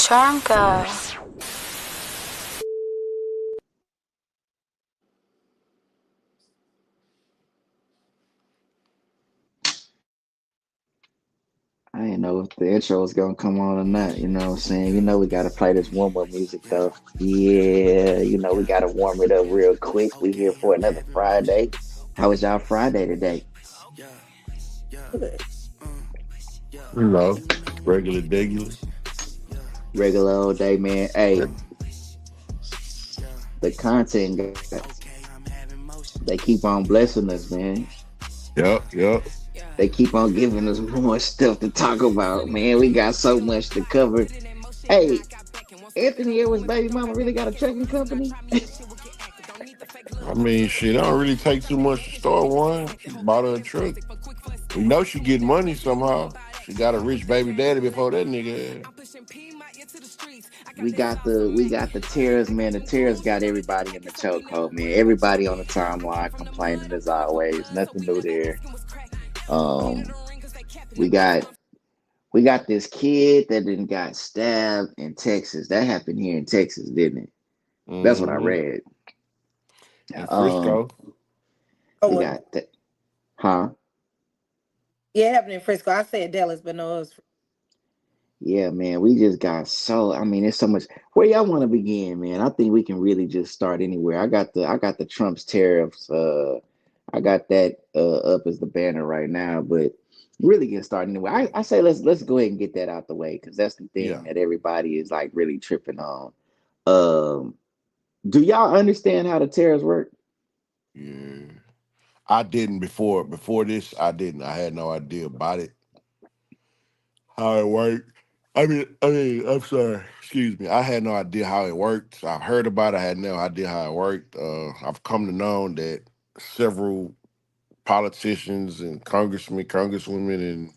Shanka. I didn't know if the intro was gonna come on or not. You know what I'm saying? We gotta play this warm up music though. Yeah, we gotta warm it up real quick. We here for another Friday. How was y'all Friday today? You know, regular degular. Regular old day, man. Hey, the content guys, they keep on blessing us, man. Yep, yep. They keep on giving us more stuff to talk about, man. We got so much to cover. Hey, Anthony Edwards' baby mama really got a trucking company? I mean, shit, I don't really take too much to start one. She bought her a truck. We know she get money somehow. She got a rich baby daddy before that nigga. We got the tears, man. The tears got everybody in the chokehold, man. Everybody on the timeline complaining as always. Nothing new there. Um, we got we got this kid that then got stabbed in Texas. That happened here in Texas, didn't it? That's what I Mm-hmm. read. And Um, Frisco. we got that, huh? Yeah, man. We just got so. I mean, there's so much. Where y'all want to begin, man? I think we can really just start anywhere. I got the Trump's tariffs. I got that up as the banner right now, but really get started anyway. I say let's go ahead and get that out the way because that's the thing Yeah. that everybody is like really tripping on. Um, do y'all understand how the tariffs work? Yeah. I didn't before. Before this, I didn't. I had no idea about it, how it worked. I'm sorry. Excuse me. I had no idea how it worked. I heard about it. I had no idea how it worked. I've come to know that several politicians and congressmen, congresswomen, and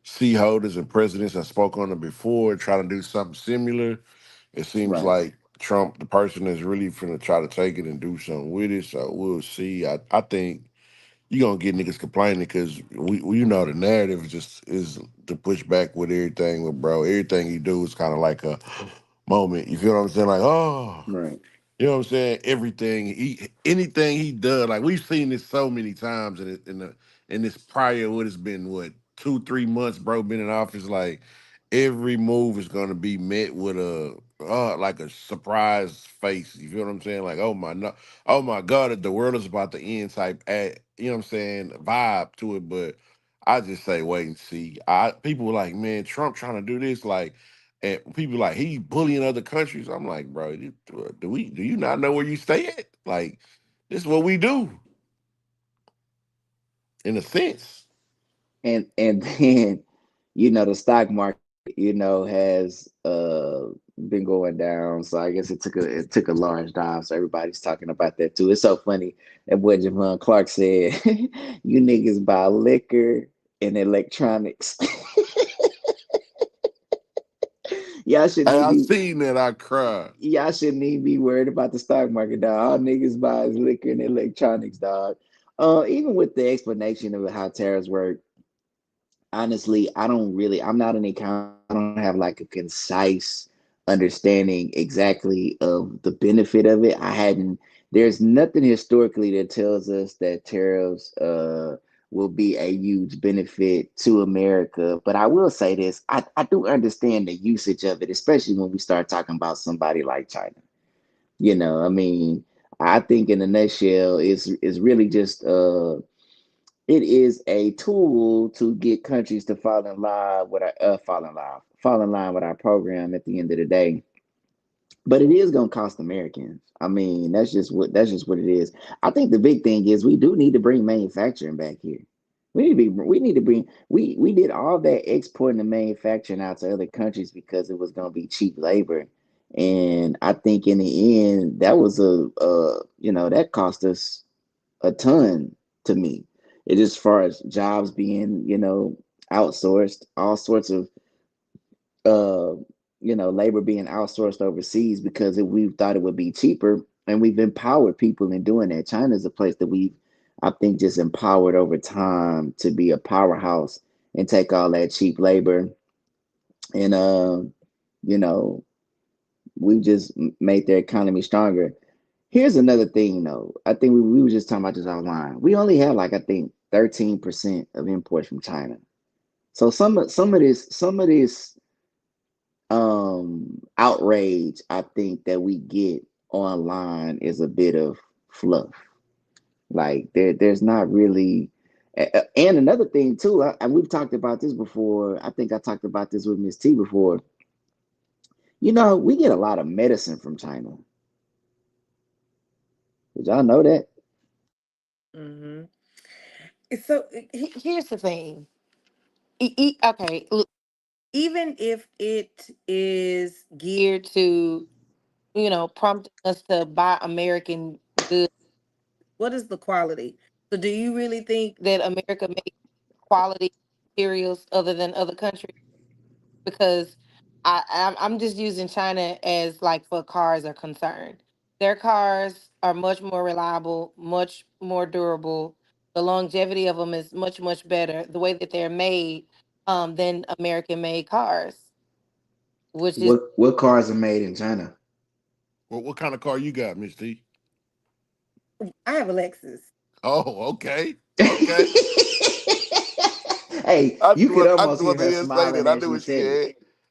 seat holders and presidents have spoke on it before, trying to do something similar. It seems Right, like Trump, the person, is really finna try to take it and do something with it. So we'll see. I think you're gonna get niggas complaining because we the narrative just is to push back with everything with bro. Everything he do is kind of like a moment. You feel what I'm saying? Like, oh, right, you know what I'm saying? Anything he does, like we've seen this so many times in this prior what has been what 2 3 months, bro, been in office. Like every move is gonna be met with a like a surprise face. You feel what I'm saying? Like oh my no, oh my god, the world is about to end type. You know what I'm saying? Vibe to it, but I just say wait and see. People were like, man, Trump trying to do this like. And people like he bullying other countries. I'm like, bro, do you not know where you stay at? Like, this is what we do in a sense. and then the stock market has been going down, so I guess it took a large dive, so everybody's talking about that too. It's so funny that what Javon Clark said. You niggas buy liquor and electronics. y'all shouldn't Hey, even I be seen that, I cried. y'all shouldn't even be worried about the stock market, dog. All niggas buy is liquor and electronics, dog. Even with the explanation of how tariffs work, honestly, I'm not an accountant. I don't have like a concise understanding exactly of the benefit of it. There's nothing historically that tells us that tariffs will be a huge benefit to America. But I will say this, I do understand the usage of it, especially when we start talking about somebody like China. I mean, I think in a nutshell, it's really just it is a tool to get countries to fall in line with our program at the end of the day. But it is going to cost Americans. I mean, that's just what it is. I think the big thing is we do need to bring manufacturing back here. We did all that exporting and manufacturing out to other countries because it was going to be cheap labor. And I think in the end that was that cost us a ton to me. It as far as jobs being, outsourced, all sorts of uh, labor being outsourced overseas because we thought it would be cheaper, and we've empowered people in doing that. China is a place that we've, I think, just empowered over time to be a powerhouse and take all that cheap labor and You know, we just made their economy stronger. Here's another thing, though. I think we were just talking about this online. We only have like I think 13% of imports from China. So some of this outrage I think that we get online is a bit of fluff. Like there's not really and another thing too, and we've talked about this before. I think I talked about this with Miss T before. You know, we get a lot of medicine from China. Did y'all know that? Hmm. So here's the thing. Okay, look, even if it is geared to, prompting us to buy American goods, what is the quality? So, do you really think that America makes quality materials other than other countries? Because I'm just using China as like for cars are concerned. Their cars are much more reliable, much more durable. The longevity of them is much better. The way that they're made, than American made cars, which is What cars are made in China? What kind of car you got, Miss T? I have a Lexus. Oh, okay. Okay. Hey, you could I just almost hear want to her hear her say smiling that. I as knew she what she said it.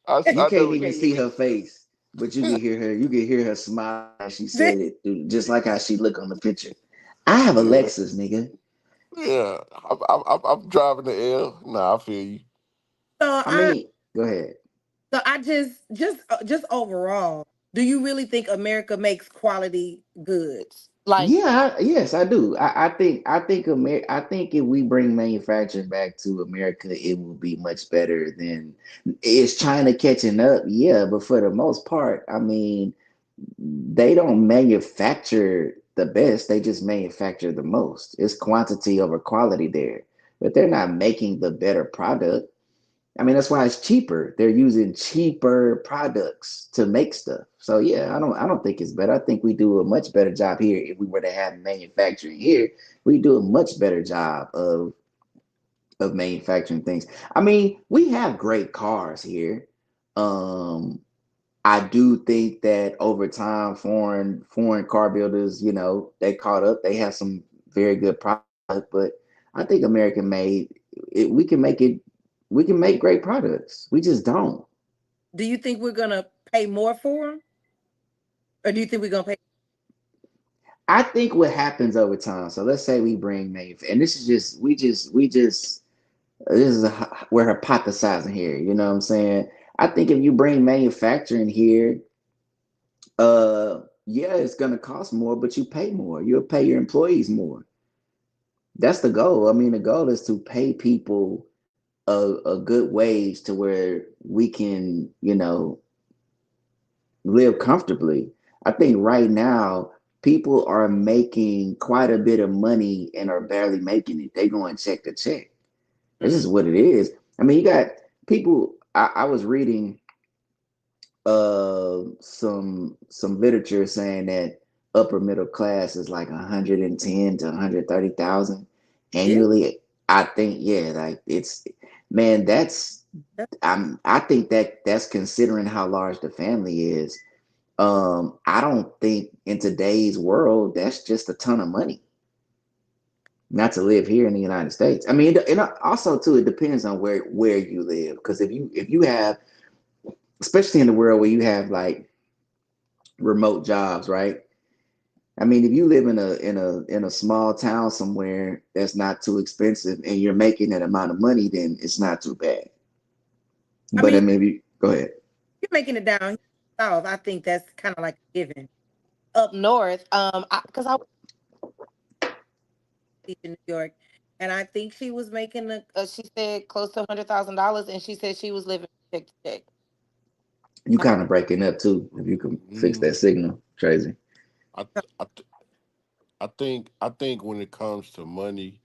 had. You I know can't what even she see had. her face, but you can hear her. You can hear her smile as she said it, dude, just like how she look on the picture. I have a Yeah. Lexus, nigga. Yeah. I'm driving the L. Nah, I feel you. so I I mean, go ahead. so I just overall, do you really think America makes quality goods? Like, Yes, I do. I think if we bring manufacturing back to America, it will be much better than is China catching up? Yeah, but for the most part, I mean, they don't manufacture the best, they just manufacture the most. It's quantity over quality there. But they're not making the better product. I mean, that's why it's cheaper. They're using cheaper products to make stuff. So yeah, I don't think it's better. I think we do a much better job here if we were to have manufacturing here. We do a much better job of manufacturing things. I mean, we have great cars here. Um I do think that over time foreign car builders, they caught up. They have some very good product, but I think American made it we can make great products. We just don't. do you think we're gonna pay more for them, or do you think we're gonna pay? I think what happens over time. So let's say we bring and this is just we just this is we're hypothesizing here. You know what I'm saying? I think if you bring manufacturing here, yeah, it's gonna cost more, but you pay more. You'll pay your employees more. That's the goal. I mean, the goal is to pay people a good wage to where we can, live comfortably. I think right now people are making quite a bit of money and are barely making it. They going check to check. This Mm. is what it is. I mean, you got people. I was reading some literature saying that upper middle class is like 110 to 130,000 Yeah, annually. I think yeah, like it's man, that's I think that's considering how large the family is. I don't think in today's world that's just a ton of money not to live here in the United States. I mean, and also too, it depends on where you live. Because if you have, especially in the world where you have like remote jobs, right? I mean, if you live in a small town somewhere that's not too expensive and you're making that amount of money, then it's not too bad. I But mean, I mean, go ahead. you're making it down here south. I think that's kind of like a given. Up north, because I was in New York, and I think she was making she said close to $100,000, and she said she was living check to check. You kind of breaking up too. If you can fix Mm, that signal, Tracy. I, I, I think when it comes to money,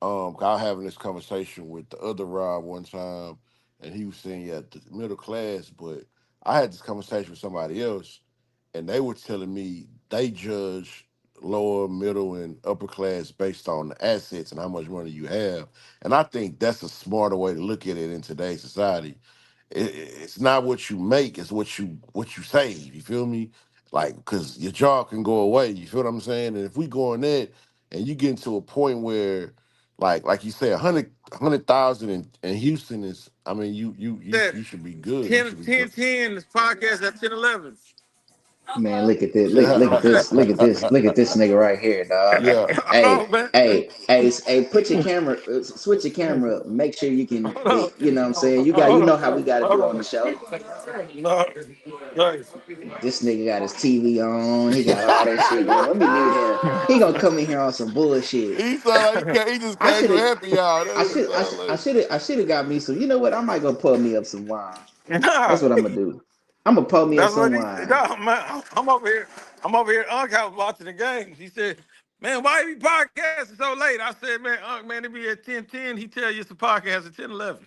I was having this conversation with the other Rob one time, and he was saying, yeah, the middle class, but I had this conversation with somebody else, and they were telling me they judge lower, middle, and upper class based on the assets and how much money you have. And I think that's a smarter way to look at it in today's society. it's not what you make, it's what you save. You feel me? Like, cause your job can go away. You feel what I'm saying? And if we go on that, and you get to a point where, like you say, 100,000 in Houston is, I mean, That you should be good. You 10, should be 10, good. 10, this podcast at 10, 11. Man, look at this. Look at this. Look at this. Look at this nigga right here, dog. Yeah. Oh, Hey, man. hey, put your camera, switch your camera up. Make sure you can, Hold on. you know what I'm saying? You Hold know how we on. got to Hold do on on. the show. No. Right. This nigga got his TV on. He got all that shit going. Let me mute him. He gonna come in here on some bullshit. He sound like he just I came should to have, happy hour. That's I what it should, sound like. I should have got me some. You know what? I might go pour me up some wine. That's Nah. what I'm gonna do. I'm gonna pour me up That's some what he said. wine. No, man, I'm over here. I'm over here. Unc, I was watching the game. He said, man, why you be podcasting so late? I said, man, Unc, man, it be at 10:10. He tell you it's a podcast at 10:11.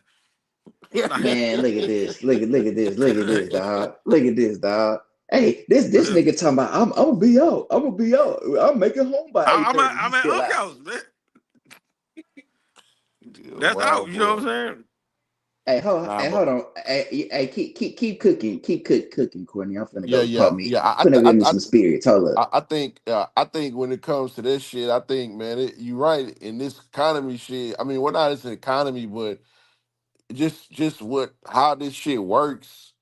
Man, look at this. Look at this. Look at this, dog. Look at this, dog. Hey, this nigga talking about I'm gonna be out. I'm gonna be out. I'm making home by I'm at, 8:30. I'm He's at still Unc out. house, man. Yeah, That's out. wild You know boy. what I'm saying? Nah, Hey, but hold on. Hey, keep cooking. Cooking, Courtney. I'm finna yeah, go pour yeah, me. yeah. Finna give me some spirits. Hold up. I think when it comes to this shit, I think, man, you right in this economy shit. I mean, we're not just an economy, but just what how this shit works,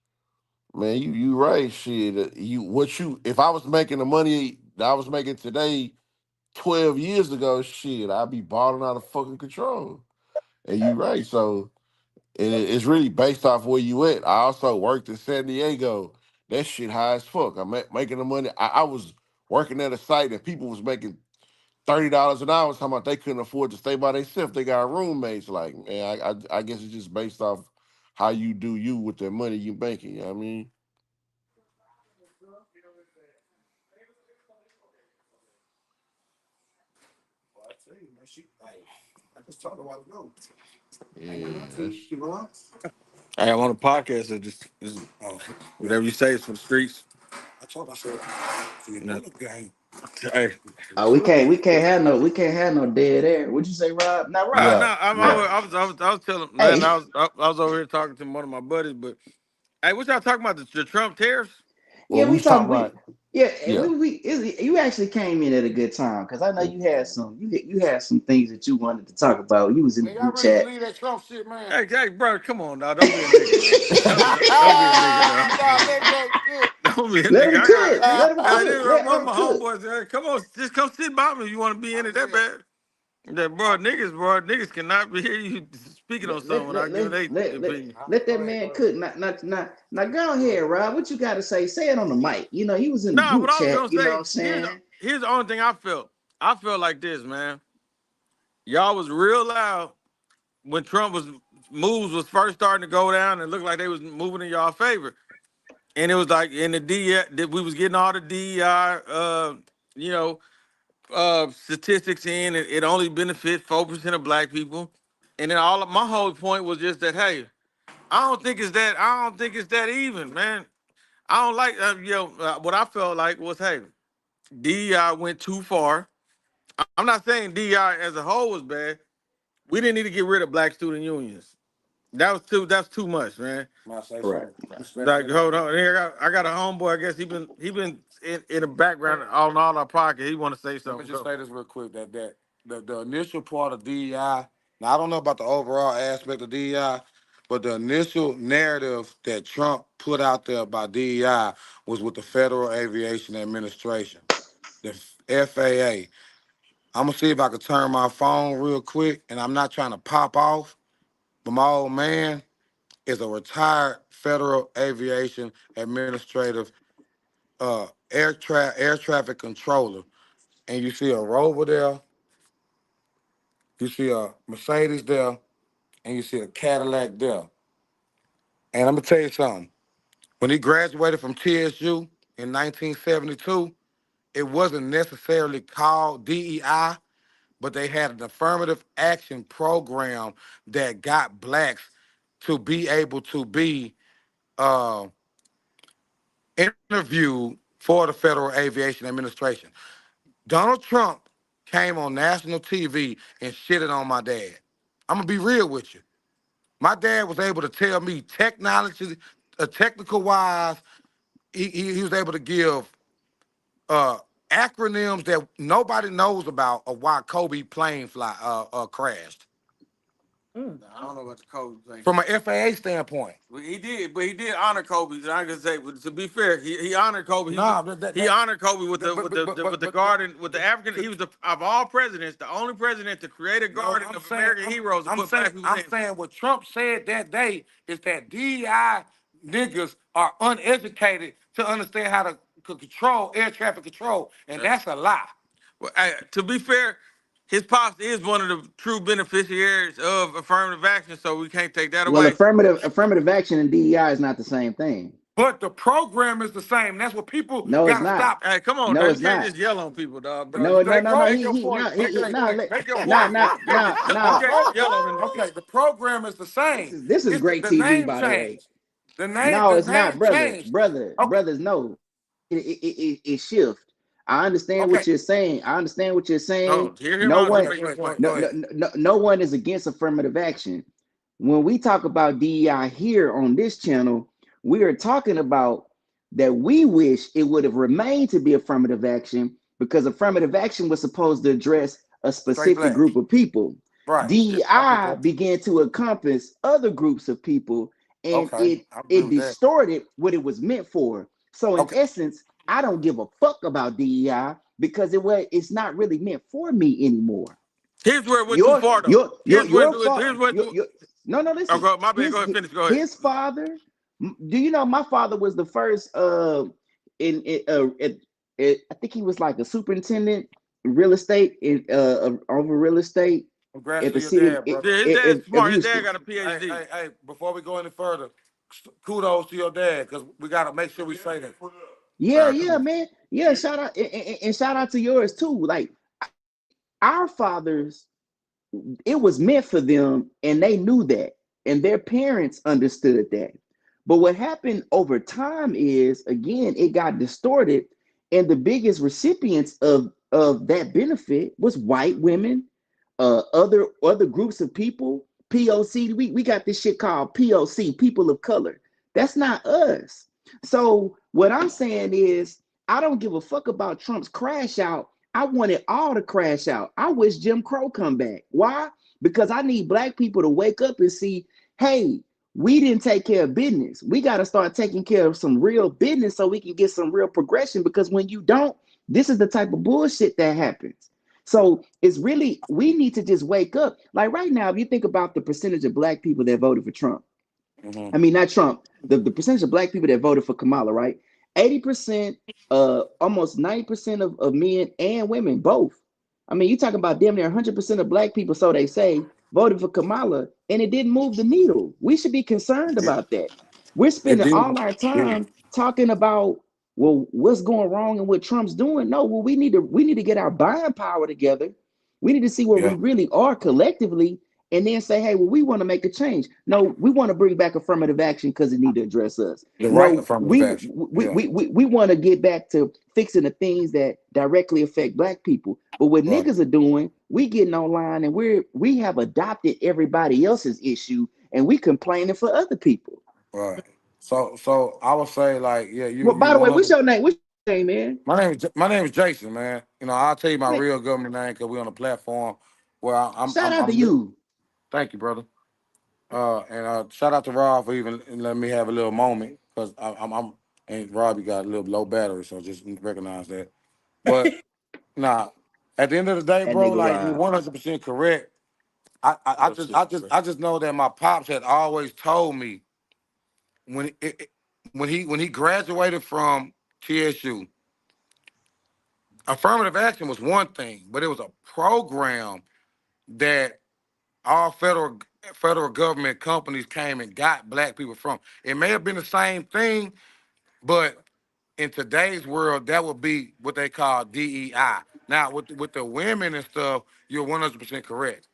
man. You right, shit. You what you if I was making the money that I was making today 12 years ago, shit, I'd be balling out of fucking control. And you right, so and it's really based off where you at. I also worked in San Diego. That shit high as fuck. making the money. I was working at a site and people was making $30 an hour. Talking about they couldn't afford to stay by themselves. They got roommates. Like, man, I guess it's just based off how you do you with the money you making. You know what I mean? Yeah, that's Hey, I'm on a podcast. So just whatever you say is for the streets. No. Hey, Oh, we can't have no dead air. What'd you say, Rob? Now, no, Rob, yeah, no. I'm over. yeah. I was telling man. hey, I was over here talking to one of my buddies. But hey, what y'all talking about? The Trump tariffs? yeah, Well, we we was talking talking about yeah, and yeah. you actually came in at a good time because I know you had some things that you wanted to talk about. You was in the Man, y'all group ready to chat. leave that Trump shit, man? Hey, bro, come on, dog. Don't be a nigga, man. Don't be a nigga, dog. Nah, let Trump cook. Don't be a Let nigga. them I got. cook. Let them Hey, cook. this is Let one of them my cook. homeboys. Come on, just come sit by me if you want to be in it that bad. That niggas cannot be hear you speaking on Let something let without let giving let their let, let, opinion. let that man cook. Now go ahead, Rob. What you got to say? Say it on the mic. You know, he was in the Nah, group what I was chat. gonna You know what say I'm here's saying? here's the only thing I felt. I felt like this, man. Y'all was real loud when Trump was moves was first starting to go down and looked like they was moving in y'all favor. And it was like in the DEI that we was getting all the DEI you know, statistics in, it only benefit 4% of black people. And then all of my whole point was just that, hey, I don't think it's that even, man. I don't like what I felt like was, hey, DEI went too far. I'm not saying DEI as a whole was bad. We didn't need to get rid of black student unions. That's too much, man. May I say Right. something? Like, Respectfully? hold on. Here, I got a homeboy. I guess he been in the background on all our pocket. He want to say Let me something. just Go. say this real quick that the initial part of DEI. Now I don't know about the overall aspect of DEI, but the initial narrative that Trump put out there about DEI was with the Federal Aviation Administration, the FAA. I'm gonna see if I can turn my phone real quick, and I'm not trying to pop off, but my old man is a retired Federal Aviation Administrative air traffic controller, and you see a Rover there, you see a Mercedes there, and you see a Cadillac there. And I'm gonna tell you something. When he graduated from TSU in 1972, it wasn't necessarily called DEI, but they had an affirmative action program that got blacks to be able to be uh, interviewed for the Federal Aviation Administration. Donald Trump came on national TV and shitted on my dad. I'm gonna be real with you. My dad was able to tell me technical wise, he was able to give uh, acronyms that nobody knows about of why Kobe plane crashed. Mm. I don't know what the Kobe thing. From an FAA standpoint. Well, but he did honor Kobe. And I can say, but to be fair, he honored Kobe. He honored Kobe with the garden with the African. He was of all presidents, the only president to create a garden of American heroes and put black people in. I'm saying what Trump said that day is that DEI niggas are uneducated to understand how to control air traffic control, and that's a lie. Well, to be fair, his pops is one of the true beneficiaries of affirmative action, so we can't take that Well, away. affirmative action and DEI is not the same thing. But the program is the same. That's what people No, it's gotta not. stop. Hey, come on, No, now. You it's can't not. just yell on people, dog, bro. No, no, no, Go no. make your No, point. Make your no, point. Make your nah, point. nah, nah, You nah. can't yell on them. Okay, the program is the same. This is It's great the TV, name by the way. changed. The name, No, the it's not, name changed. Okay, brothers. No, it shift. I understand okay. what you're saying. I understand what you're saying. Oh, hear him No out. one, Just make your point. no, Go no, ahead. no, no one is against affirmative action. When we talk about DEI here on this channel, we are talking about that we wish it would have remained to be affirmative action because affirmative action was supposed to address a Straight specific black. group of people. Right. Yeah, I get DEI that. began to encompass other groups of people, and Okay, it I agree it with that. distorted what it was meant for. So in Okay. essence, I don't give a fuck about DEI because it's not really meant for me anymore. Here's where it went too Your far, though. your fault. Here's what. Your no, no, Oh, listen. my bad. Go ahead. Finish. Go ahead. His father. Do you know my father was the first I think he was like a superintendent in real estate over real estate Congrats at to the your city dad, brother. Yeah, his dad's of smart. His dad Houston. got a PhD. Hey, before we go any further, kudos to your dad because we got to make sure we say that. All Yeah, right, come yeah, on. man. Yeah, shout out and shout out to yours too. Like our fathers, it was meant for them and they knew that and their parents understood that. But what happened over time is again it got distorted and the biggest recipients of that benefit was white women, other groups of people, POC. We got this shit called POC, people of color. That's not us. So what I'm saying is I don't give a fuck about Trump's crash out. I want it all to crash out. I wish Jim Crow come back. Why? Because I need black people to wake up and see, hey, we didn't take care of business. We got to start taking care of some real business so we can get some real progression. Because when you don't, this is the type of bullshit that happens. So it's really, we need to just wake up. Like right now, if you think about the percentage of black people that voted for Trump, Mm-hmm. I mean, not Trump, the percentage of black people that voted for Kamala, right? 80%, almost 90% of men and women, both. I mean, you talk about damn near 100% of black people, so they say, voted for Kamala, and it didn't move the needle. We should be concerned about that. We're It spending did. all our Yeah. time talking about, well, what's going wrong and what Trump's doing. No, well, we need to get our buying power together. We need to see where we Yeah. really are collectively and then say, hey, well, we want to make a change. No, we want to bring back affirmative action because it need to address us. The right No, affirmative we action. we Yeah. we we, we want to get back to fixing the things that directly affect black people. But what Right. niggas are doing, we getting online and we have adopted everybody else's issue and we complaining for other people. Right. So I would say like, yeah, Well, you by the way, one of what's the. your name? What's your name, man? My name is Jason, man. You know, I'll tell you my real government name because we're on a platform where Shout out to you. Thank you, brother. And shout out to Rob for even letting me have a little moment because I'm and Rob, you got a little low battery, so just recognize that. But nah, at the end of the day, That bro, nigga like you're Rob. 100% correct. I just know that my pops had always told me when he graduated from TSU, affirmative action was one thing, but it was a program that all federal government companies came and got black people from. It may have been the same thing, but in today's world, that would be what they call DEI. Now, with the women and stuff, you're 100% correct.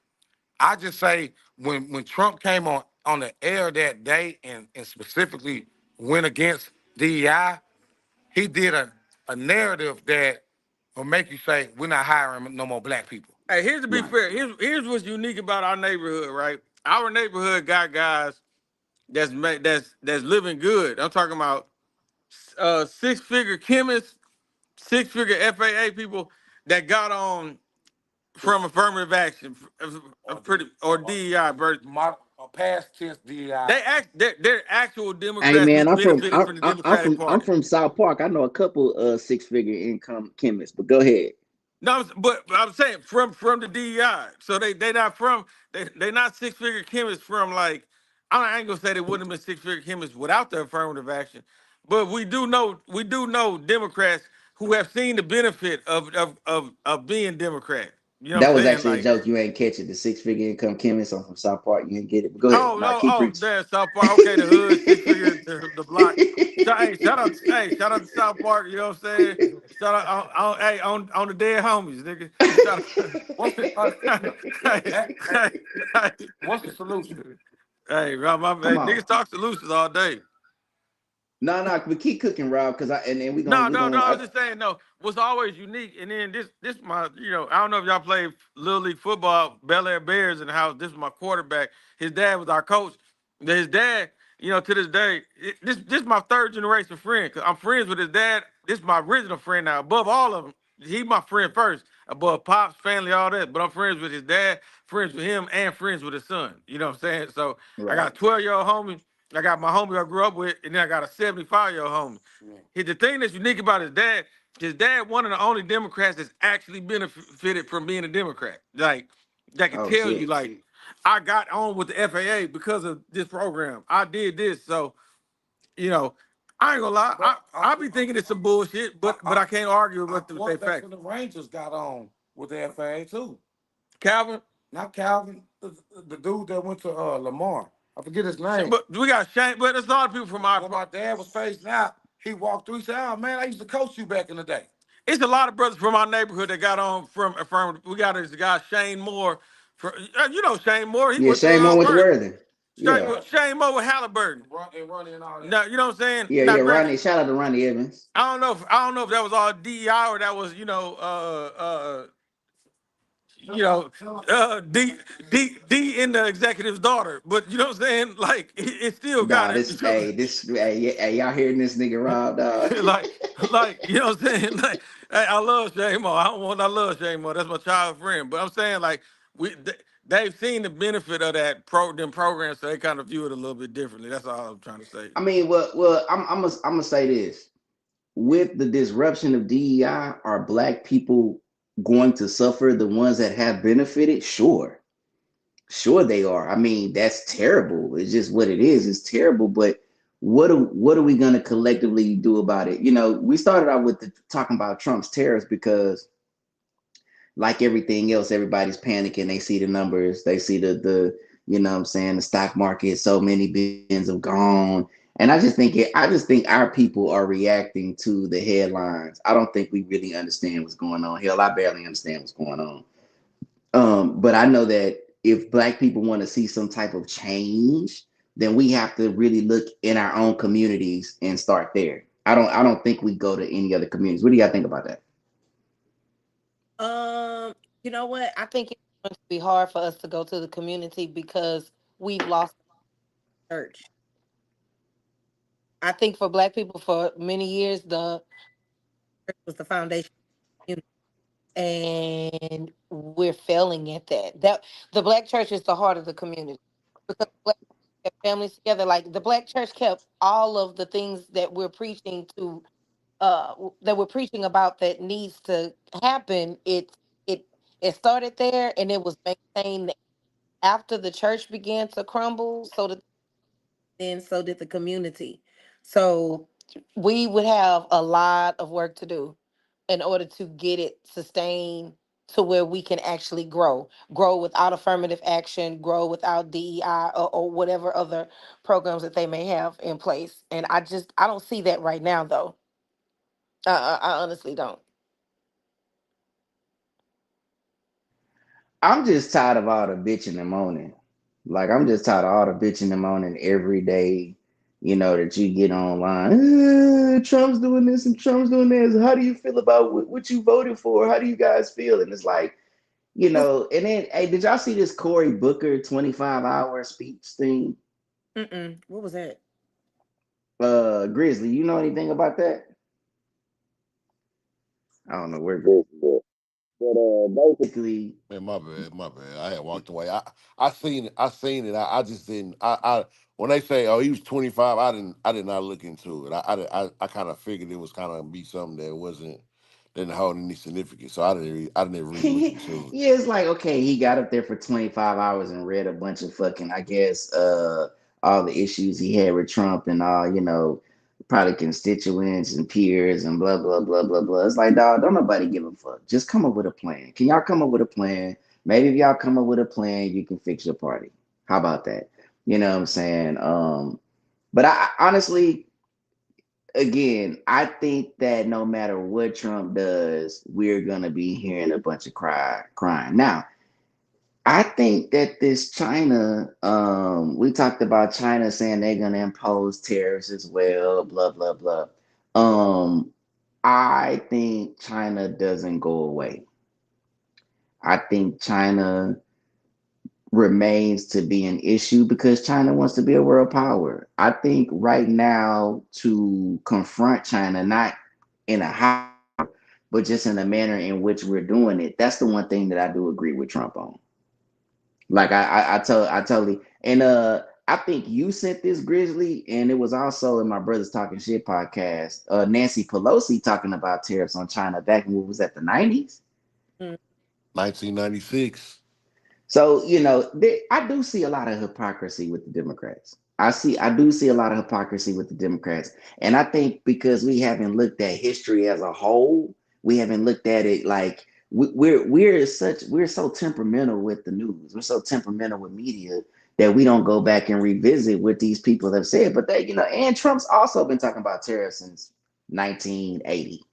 I just say when Trump came on the air that day and specifically went against DEI, he did a narrative that will make you say we're not hiring no more black people. Hey, here's to be Right. fair. Here's what's unique about our neighborhood, right? our neighborhood got guys that's living good. I'm talking about 6 figure chemists, 6 figure FAA people that got on from affirmative action, pretty or DEI, but my past tense DEI. They're actual Hey Democrats who man, benefited from the Democratic I'm Party. from South Park. I know a couple six-figure income chemists, but go ahead. No, but I'm saying from the DEI. So they not from they not 6 figure chemists from like I ain't gonna say they wouldn't have been 6 figure chemists without the affirmative action, but we do know Democrats who have seen the benefit of being Democrat. You know what That I'm was saying? actually a Like joke. You ain't catch it. The six-figure income chemists. I'm from Soup Park. You ain't get it. But go ahead. oh Nah, no keep oh preaching. damn South Park. Okay, the hood 6 figure the block. Hey, shout out to South Park. You know what I'm saying? Shout out on the dead homies, nigga. Shout out. What's the what's the solution? Hey, Rob, Come hey, on. niggas talk solutions all day. No, no, but keep cooking, Rob, because and then No, we no, no. gonna I was just saying, no. What's always unique, and then this my, I don't know if y'all play little league football, Bel Air Bears in the house. This is my quarterback. His dad was our coach. His dad, to this day, this my third generation friend. Cause I'm friends with his dad. This is my original friend now. Above all of them, he my friend first. Above pops, family, all that. But I'm friends with his dad, friends with him, and friends with his son. You know what I'm saying? So I got right. a 12-year-old homie. I got my homie I grew up with, and then I got a 75-year-old homie. The thing that's unique about his dad, one of the only Democrats that's actually benefited from being a Democrat. Like, that can Oh tell you, shit. like, I got on with the FAA because of this program. I did this. So, you know, I ain't gonna lie. I be thinking it's some bullshit, but I can't argue with they facts. The Rangers got on with the FAA too. Calvin, Not Calvin, the dude that went to Lamar. I forget his name. but we got Shane, but there's a lot of people from our. When my dad was facing out, he walked through. He said, "Oh man, I used to coach you back in the day." It's a lot of brothers from our neighborhood that got on from affirmative. We got this guy Shane Moore. Shane Moore. He Yeah, went to shame on with the Worth. Worthing. Yeah. Shane Moore with Halliburton. And running and all that. No, you know what I'm saying? Yeah, Now, yeah, granted, Ronnie. Shout out to Ronnie Evans. I don't know if that was all DEI or that was D in the executive's daughter. But you know what I'm saying? Like it still got Nah, it. hey, y'all hearing this nigga Rob, dog? like you know what I'm saying? Like hey, I love Shane Moore. I love Shane Moore. That's my child friend. But I'm saying like they've seen the benefit of that them programs, so they kind of view it a little bit differently. That's all I'm trying to say. I mean, I'm gonna say this. With the disruption of DEI, are black people going to suffer? The ones that have benefited, sure, sure they are. I mean, that's terrible. It's just what it is. It's terrible. But what are we gonna collectively do about it? We started out with talking about Trump's tariffs because like everything else, everybody's panicking. They see the numbers, they see the what I'm saying, the stock market, so many billions have gone. And I just think our people are reacting to the headlines. I don't think we really understand what's going on. Hell, I barely understand what's going on. But I know that if black people want to see some type of change, then we have to really look in our own communities and start there. I don't think we go to any other communities. What do y'all think about that? Um, you know what? I think it's going to be hard for us to go to the community because we've lost the church. I think for Black people for many years, the church was the foundation of the community, and we're failing at that. That the Black church is the heart of the community because the Black kept families together. Like the Black church kept all of the things that we're preaching to, that we're preaching about that needs to happen. It it started there, and it was maintained after the church began to crumble, so did the community. So we would have a lot of work to do in order to get it sustained to where we can actually grow without affirmative action, grow without DEI or whatever other programs that they may have in place. And I don't see that right now though. I honestly don't. I'm just tired of all the bitching and moaning. Like I'm just tired of all the bitching and moaning every day. That you get online. Trump's doing this and Trump's doing this. How do you feel about what you voted for? How do you guys feel? And it's like And then hey, did y'all see this Cory Booker 25-hour speech thing? Mm-mm. What was that? Grizzly, you know anything about that? I don't know where Grizzly is. But basically, Man, my bad, my bad. I had walked away. I seen it. I seen it. I just didn't. I when they say, "Oh, he was 25," I did not look into it. I kind of figured it was kind of be something that wasn't didn't hold any significance. So I didn't really look yeah, into it. it's like okay, he got up there for 25 hours and read a bunch of fucking, I guess, all the issues he had with Trump and all, probably constituents and peers and blah blah blah blah blah. It's like, dog, don't nobody give a fuck. Just come up with a plan. Can y'all come up with a plan? Maybe if y'all come up with a plan, you can fix your party. How about that? You know what I'm saying? But honestly, again, I think that no matter what Trump does, we're gonna be hearing a bunch of crying. Now, I think that this China, we talked about China saying they're gonna impose tariffs as well, blah blah blah. Um, I think China doesn't go away. I think China remains to be an issue because China wants to be a world power. I think right now to confront China, not in a high, but just in the manner in which we're doing it, that's the one thing that I do agree with Trump on. Like I totally and I think you sent this Grizzly, and it was also in my brother's talking shit podcast. Nancy Pelosi talking about tariffs on China back in what was that, the 90s? Mm. 1996. So I do see a lot of hypocrisy with the Democrats. I do see a lot of hypocrisy with the Democrats, and I think because we haven't looked at history as a whole, we haven't looked at it like we're so temperamental with the news. We're so temperamental with media that we don't go back and revisit what these people have said. But and Trump's also been talking about tariffs since 1980.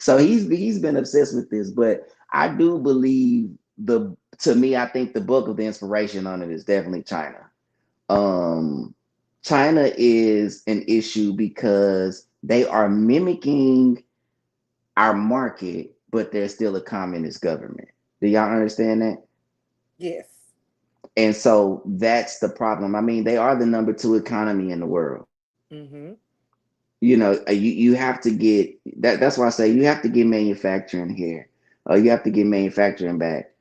So he's been obsessed with this, but I do believe to me, I think the book of the inspiration on it is definitely China. Um, China is an issue because they are mimicking our market, but they're still a communist government. Do y'all understand that? Yes. And so that's the problem. I mean, they are the number two economy in the world. Mm-hmm. You have to get that. That's why I say you have to get manufacturing here. You have to get manufacturing back.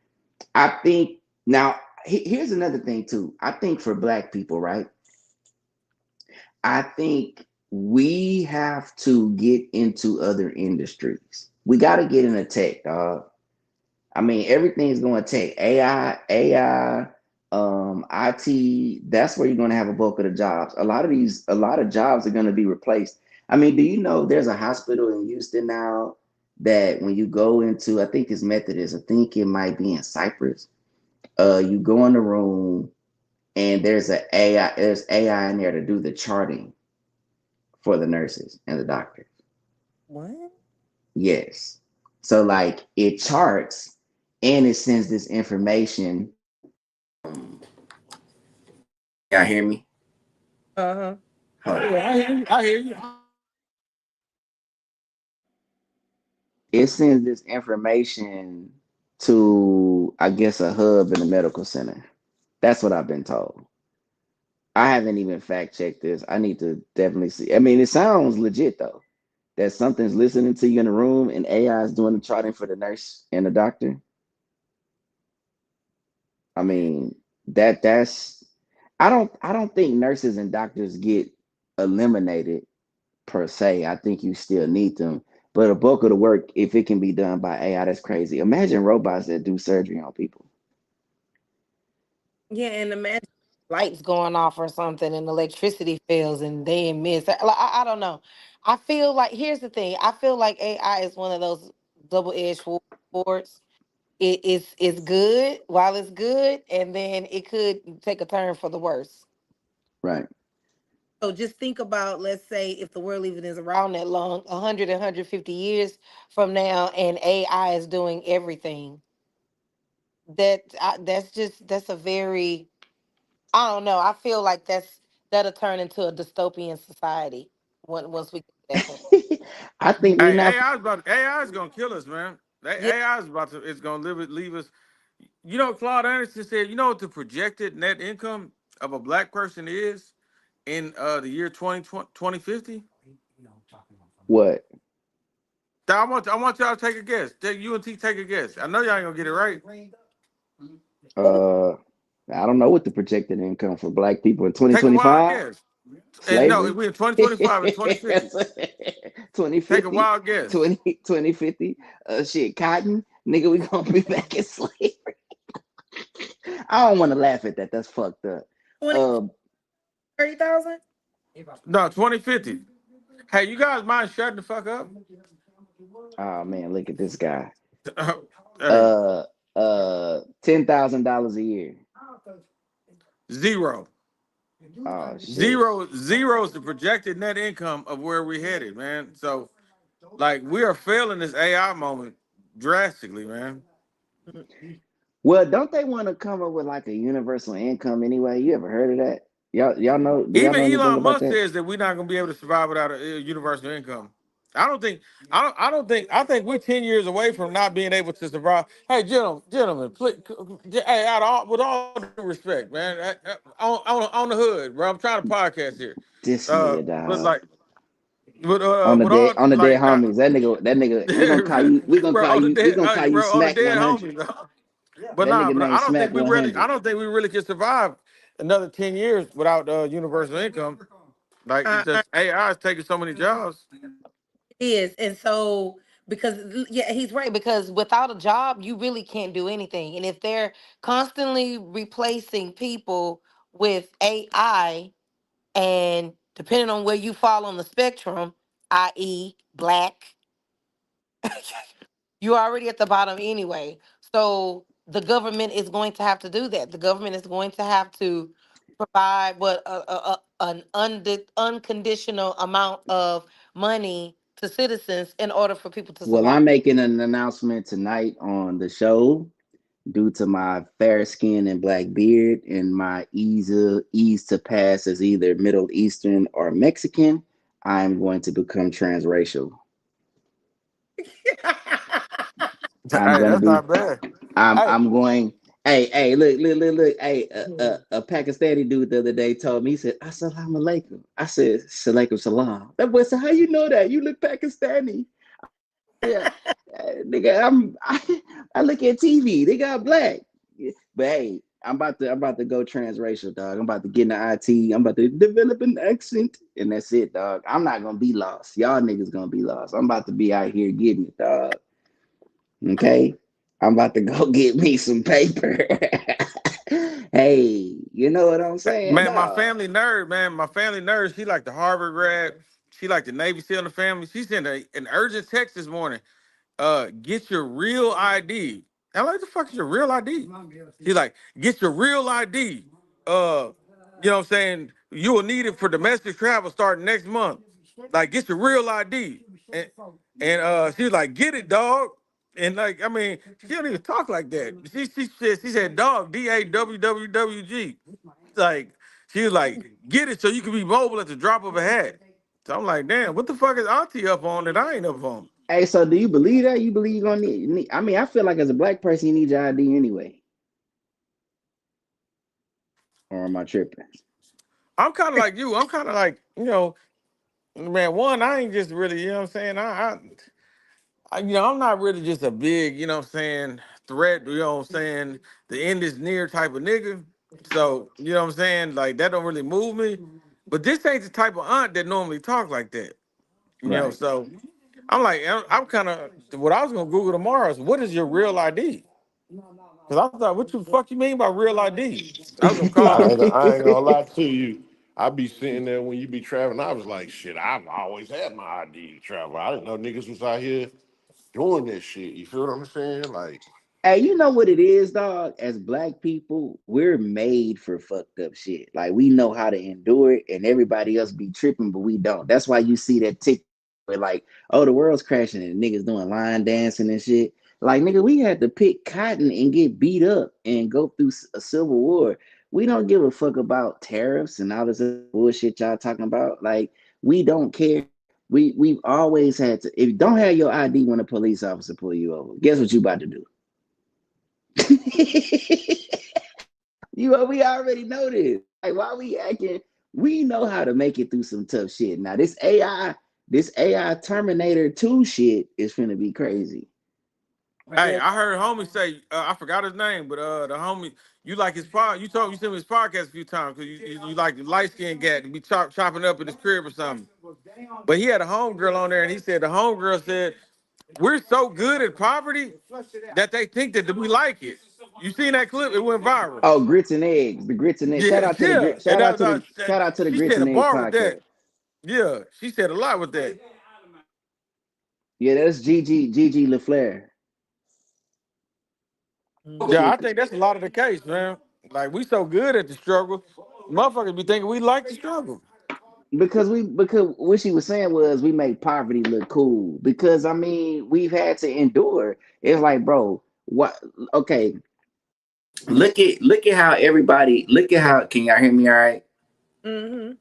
I think now here's another thing too. I think for black people, right? I think we have to get into other industries. We got to get into tech, dog. I mean, everything's going tech. AI, IT. That's where you're going to have a bulk of the jobs. A lot of jobs are going to be replaced. I mean, do you know there's a hospital in Houston now that when you go into, I think it's Methodist, I think it might be in Cyprus. You go in the room and there's AI in there to do the charting for the nurses and the doctors. What? Yes. So like it charts and it sends this information. Can y'all hear me? Uh-huh. Hold on. Yeah, I hear you. I hear you. It sends this information to, I guess, a hub in the medical center. That's what I've been told. I haven't even fact checked this. I need to definitely see. I mean, it sounds legit though. That something's listening to you in the room and AI is doing the charting for the nurse and the doctor. I mean, that's I don't think nurses and doctors get eliminated per se. I think you still need them. But a bulk of the work, if it can be done by AI, that's crazy. Imagine robots that do surgery on people. Yeah, and imagine lights going off or something and electricity fails and they miss. I don't know. I feel like here's the thing. I feel like AI is one of those double-edged swords. It's good while it's good, and then it could take a turn for the worse. Right. So just think about, let's say, if the world even is around that long, 100, 150 years from now, and AI is doing everything. That's a very, I don't know. I feel like that'll turn into a dystopian society once we get to that point. I think we Hey, not AI is gonna kill us, man. Yeah. AI is about to, it's gonna leave us. You know, Claude Anderson said, you know what the projected net income of a black person is in the year 2050. What? I want y'all to take a guess. You and T take a guess. I know y'all ain't gonna get it right. Uh, I don't know what the projected income for black people in Take a wild 2025. guess. And no, Slavery. we in 2025 and 2050. Take a 2050, wild guess. 2050. Shit, cotton. Nigga, we gonna be back in slavery. I don't want to laugh at that. That's fucked up. 20, Uh, 30,000. No, 2050. Hey, you guys mind shutting the fuck up? oh man, look at this guy. Hey, Uh, $10,000 a year. zero. Oh shit. Zero is the projected net income of where we headed, man. So, like, we are failing this AI moment drastically, man. Well, don't they want to come up with like a universal income anyway? You ever heard of that? Y'all know? Do y'all Even know anything Elon about Musk that? says that we're not gonna be able to survive without a universal income. I don't think. I think we're 10 years away from not being able to survive. Hey, gentlemen, please, hey, with all due respect, man, on the hood, bro. I'm trying to podcast here, This nigga, but dog. like, with all On the dead like, homies. That nigga, we gonna call you bro, on the Smack dead 100. homies, dog. But That nah, nigga but named Smack I 100. don't think we really can survive another 10 years without universal income. Like, it's I just AI is taking so many jobs. is. And so, because, yeah, he's right. Because without a job, you really can't do anything. And if they're constantly replacing people with AI, and depending on where you fall on the spectrum, i.e., black, you're already at the bottom anyway. So the government is going to have to do that. The government is going to have to provide what an unconditional amount of money to citizens in order for people to Well, survive. I'm making an announcement tonight on the show. Due to my fair skin and black beard and my ease to pass as either Middle Eastern or Mexican, I'm going to become transracial. I'm Hey, gonna that's be not bad. I'm Hey, I'm going. Hey, look. Hey, a Pakistani dude the other day told me, he said, "Assalamu alaikum." I said, "Salaikum salam." That boy said, "How you know that? You look Pakistani." Yeah, nigga, I look at TV. They got black, but hey, I'm about to go transracial, dog. I'm about to get in the IT. I'm about to develop an accent, and that's it, dog. I'm not gonna be lost. Y'all niggas gonna be lost. I'm about to be out here getting it, dog. Okay, I'm about to go get me some paper. Hey, you know what I'm saying, man, dog? my family nerd, she like the Harvard grad. She like the Navy SEAL in the family. She sent an urgent text this morning. Get your real ID. I'm like, the fuck is your real ID? He's like, get your real ID. You know what I'm saying? You will need it for domestic travel starting next month. Like, get your real ID. And she was like, get it, dog. And like, I mean, she don't even talk like that. She said dog, DAWWWG. Like, she was like, get it so you can be mobile at the drop of a hat. So I'm like, damn, what the fuck is Auntie up on that I ain't up on? Hey, so do you believe that? You believe on it? I mean, I feel like as a black person, you need your ID anyway. Or am I tripping? I'm kind of like you. I'm kind of like, man, one, I ain't just really, you know what I'm saying? I'm not really just a big, you know what I'm saying, threat, you know what I'm saying, the end is near type of nigga. So, you know what I'm saying? Like, that don't really move me. But this ain't the type of aunt that normally talk like that. Right. So I'm like, I'm kind of, what I was going to Google tomorrow is, what is your real ID? Because I thought, what the fuck you mean by real ID? I was going to call I them. ain't, I ain't gonna lie to you. I be sitting there when you be traveling. I was like, shit, I've always had my ID to travel. I didn't know niggas was out here doing this shit. You feel what I'm saying? Like, Hey, you know what it is, dog? As black people, we're made for fucked up shit. Like we know how to endure it, and everybody else be tripping, but we don't. That's why you see that TikTok where like, oh, the world's crashing and niggas doing line dancing and shit. Like, nigga, we had to pick cotton and get beat up and go through a civil war. We don't give a fuck about tariffs and all this other bullshit y'all talking about. Like, we don't care. we've always had to. If you don't have your ID when a police officer pull you over, guess what you about to do? We already know this. Like, why we acting? We know how to make it through some tough shit. Now this AI Terminator 2 shit is finna be crazy. Hey, I heard homie say I forgot his name, but the homie you like his pod. You sent me his podcast a few times because you like the light skinned cat to be chopping up in his crib or something. But he had a homegirl on there, and he said the homegirl said we're so good at poverty that they think that we like it. You seen that clip? It went viral. Oh, grits and eggs. The grits and eggs. Shout Yeah, out to the yeah. grit. And Shout out to the shout out to the she grits said a and eggs bar with that. podcast. Yeah, she said a lot with that. Yeah, that's Gigi LaFleur. Yeah, I Mhm. think that's a lot of the case, man. Like we so good at the struggle, motherfuckers be thinking we like the struggle. Because what she was saying was we make poverty look cool. Because I mean, we've had to endure. It's like, bro, what? Okay, look at how everybody. Look at how. Can y'all hear me? All right. Mhm.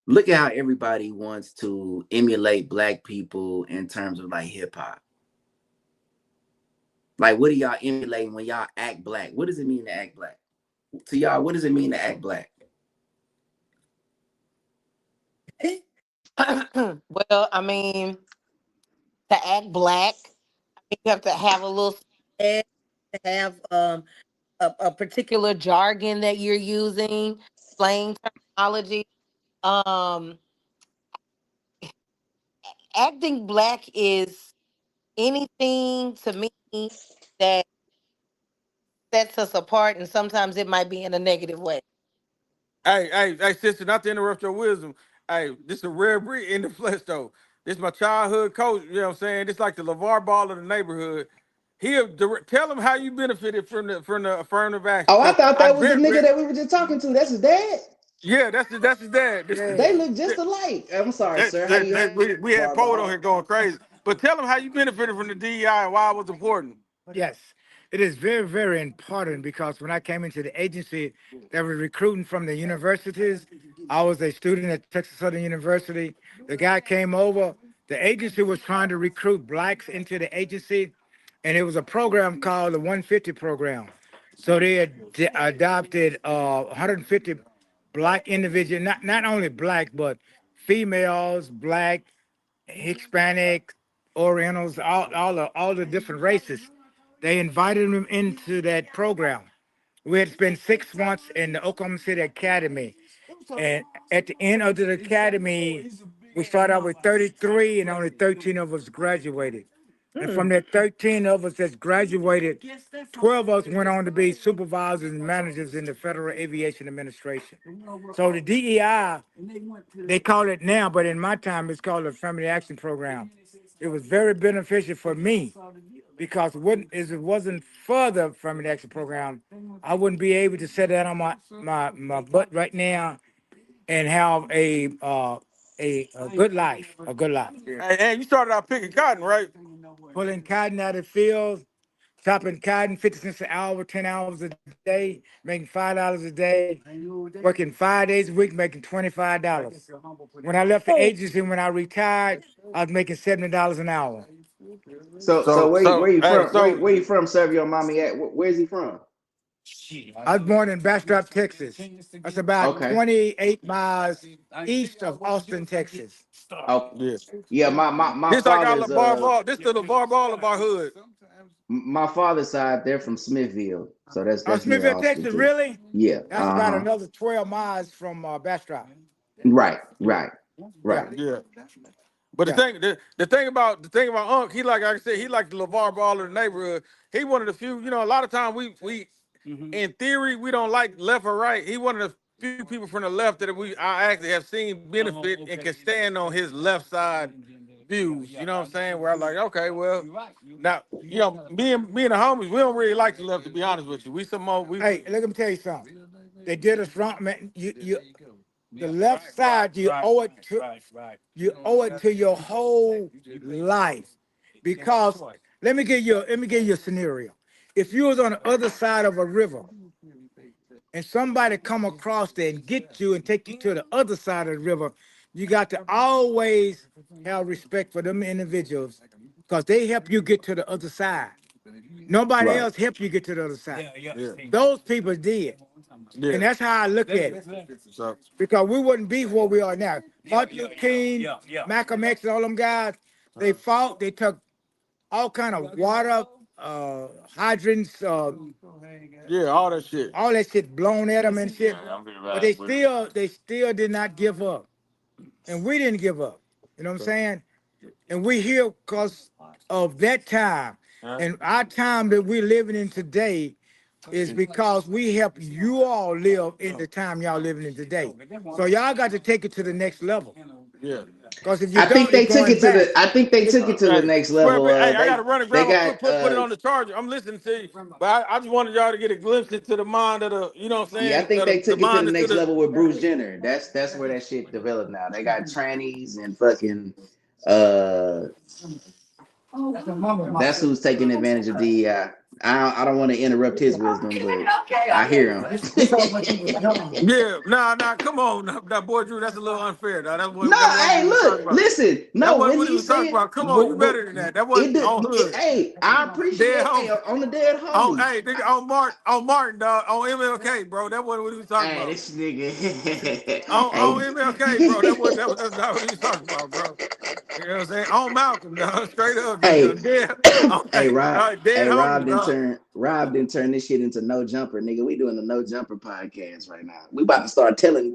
Look at how everybody wants to emulate black people in terms of like hip hop. Like, what are y'all emulating when y'all act black? What does it mean to act black? To y'all, what does it mean to act black? Well, I mean, to act black, you have to have a little to have a particular jargon that you're using, slang terminology. Um, Acting black is anything to me that sets us apart, and sometimes it might be in a negative way. Hey, sister, not to interrupt your wisdom. Hey, this is a rare breed in the flesh, though. This my childhood coach. You know what I'm saying? This like the LeVar Ball of the neighborhood. Tell him how you benefited from the affirmative action. Oh, I Cause thought I that was the bet, nigga that we were just talking to. That's his dad. yeah, that's his dad. They look just alike. I'm sorry, sir. We had Barbara poet on here Hall? going crazy. But tell him how you benefited from the DEI and why it was important. Yes, it is very, very important because when I came into the agency, they were recruiting from the universities. I was a student at Texas Southern University. The guy came over. The agency was trying to recruit blacks into the agency, and it was a program called the 150 program. So they had adopted 150 black individuals, not only black, but females, black, Hispanic, Orientals, all the different races. They invited them into that program. We had spent 6 months in the Oklahoma City Academy. And at the end of the academy, we started out with 33 and only 13 of us graduated. And from Mm. that 13 of us that graduated, 12 of us went on to be supervisors and managers in the Federal Aviation Administration. So the DEI, they call it now, but in my time, it's called the Affirmative Action Program. It was very beneficial for me because if it wasn't for the Affirmative Action Program, I wouldn't be able to sit down on my butt right now and have a good life, a good life. And you started out picking cotton, right? Pulling cotton out of the fields, chopping cotton, 50 cents an hour, 10 hours a day, making $5 a day, working 5 days a week, making $25. When I left the Oh, agency, when I retired, I was making $70 an hour. So So where so you hey, from? Where, so where you from? Serve your mommy at? Where's he from? I was born in Bastrop, Texas. That's about Okay. 28 miles east of Austin, Texas. Okay. yeah. Yeah, my This like our father's LeVar Ball. This the LeVar Ball of our hood. my father's side. They're from Smithville, so that's near Smithville, Austin Texas, too. really? Yeah. That's about Uh-huh. another 12 miles from Bastrop. Right. Right. Yeah, Right. Yeah. But yeah. the thing about Unc, he like I said, he like the LeVar Ball of the neighborhood. He one of the few, a lot of time we in theory we don't like left or right. He one of the few people from the left that I actually have seen benefit and can stand on his left side views. You know what I'm saying? Where I'm like, okay, well, now me and the homies, we don't really like the left to be honest with you. We some more Hey, let me tell you something. They did us wrong, man. The left side, you owe it to your whole life, because let me give you a scenario. If you was on the other side of a river and somebody come across there and get you and take you to the other side of the river, you got to always have respect for them individuals because they help you get to the other side. Nobody Right. else helped you get to the other side. Yeah. Those people did. Yeah. And that's how I look at it. So Because we wouldn't be where we are now. Martin Luther King, Malcolm X, and all them guys, they fought, they took all kind of water, hydrants, yeah, all that shit. all that shit blown at them and shit. But they still did not give up. And we didn't give up. You know what I'm saying? And we here because of that time. And our time that we're living in today is because we help you all live in the time y'all living in today. So y'all got to take it to the next level. Yeah. Because if you I think don't, you're they took going it to back. the. I think they took it to the Hey, next square level. bit. Hey, I gotta run and They grab a got put it on the charger. I'm listening to you, but I just wanted y'all to get a glimpse into the mind of the, you know what I'm yeah. I saying, think they the took it to mind the into next the. level with Bruce Jenner. That's where that shit developed now. They got trannies and fucking uh that's who's taking advantage of DEI. I don't want to interrupt his wisdom, but I hear him. Yeah, nah, come on, now, boy, Drew, that's a little unfair. Now, No, that wasn't what hey, he was talking look, about. listen. That No, wasn't when what he he was talking said, about. Come on, you better than that. That wasn't on hood. hey, I Dead appreciate, hey, home. on the dead On homie. hey, nigga, on Martin, dog, on MLK, bro. That wasn't what he was talking Hey, about. this nigga. On Hey, MLK, bro. That's not what he was talking about, bro. You know what I'm saying? On Malcolm, dog. Straight up, nigga. hey, Dead. hey, Hey, Rob. dead Hey, homie, dog. Rob didn't turn this shit into no jumper, nigga. We doing a no jumper podcast right now. We about to start telling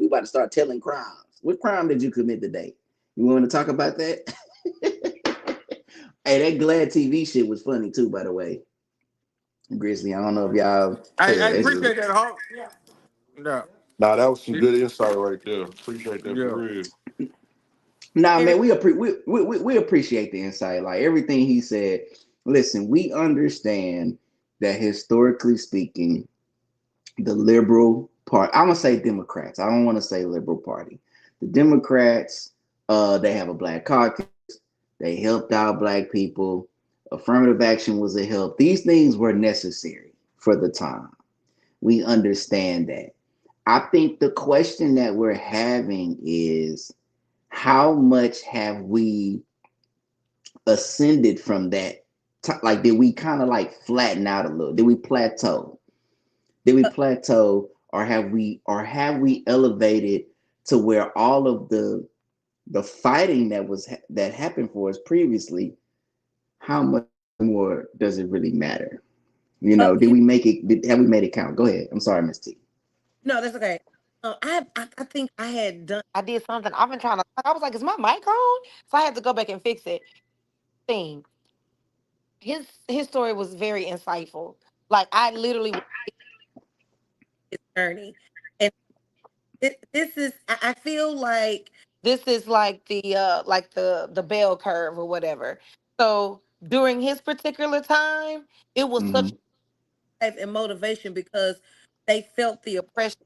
crimes. What crime did you commit today? You want to talk about that? Hey, that Glad TV shit was funny too, by the way. Grizzly, I don't know if y'all, I it's just, appreciate that, Hawk. Yeah. Nah, that was some good insight right there. Appreciate that for Yeah. real. nah, Here's man. We appreciate the insight. Like everything he said. Listen, we understand that historically speaking, the liberal part. I'm gonna say Democrats. I don't want to say liberal party. The Democrats, they have a black caucus. They helped out black people. Affirmative action was a help. These things were necessary for the time. We understand that. I think the question that we're having is how much have we ascended from that? Like, did we kind of like flatten out a little? Did we plateau? Did we plateau, or have we elevated to where all of the fighting that happened for us previously? How much more does it really matter? Did here, we make it? Have we made it count? Go ahead. I'm sorry, Miss T. no, that's okay. I think I did something. I've been trying to. I was like, is my mic on? So I had to go back and fix it. Thing. His story was very insightful. Like I literally was his journey, and this is. I feel like this is like the bell curve or whatever. So during his particular time, it was such Mm-hmm. drive and motivation because they felt the oppression.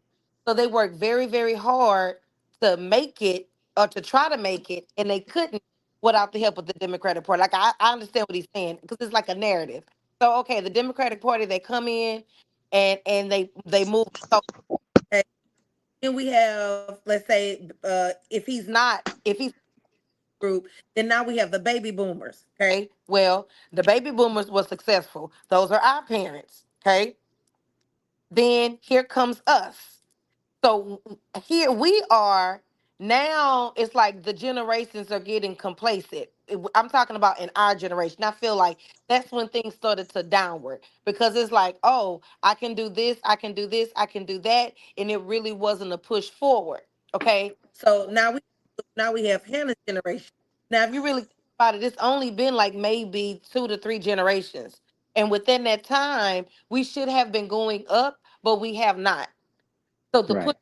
So they worked very, very hard to make it or to try to make it, and they couldn't without the help of the Democratic Party. Like I understand what he's saying because it's like a narrative. So okay, the Democratic Party they come in and they move. So okay, then we have let's say if he's group, then now we have the baby boomers. Okay, well the baby boomers were successful. Those are our parents. Okay, then here comes us. So here we are now. It's like the generations are getting complacent. I'm talking about in our generation. I feel like that's when things started to downward because it's like, oh, I can do this, I can do this, I can do that, and it really wasn't a push forward. Okay, so now we have Hannah's generation. Now, if you really think about it, it's only been like maybe 2 to 3 generations, and within that time, we should have been going up, but we have not. So the Right.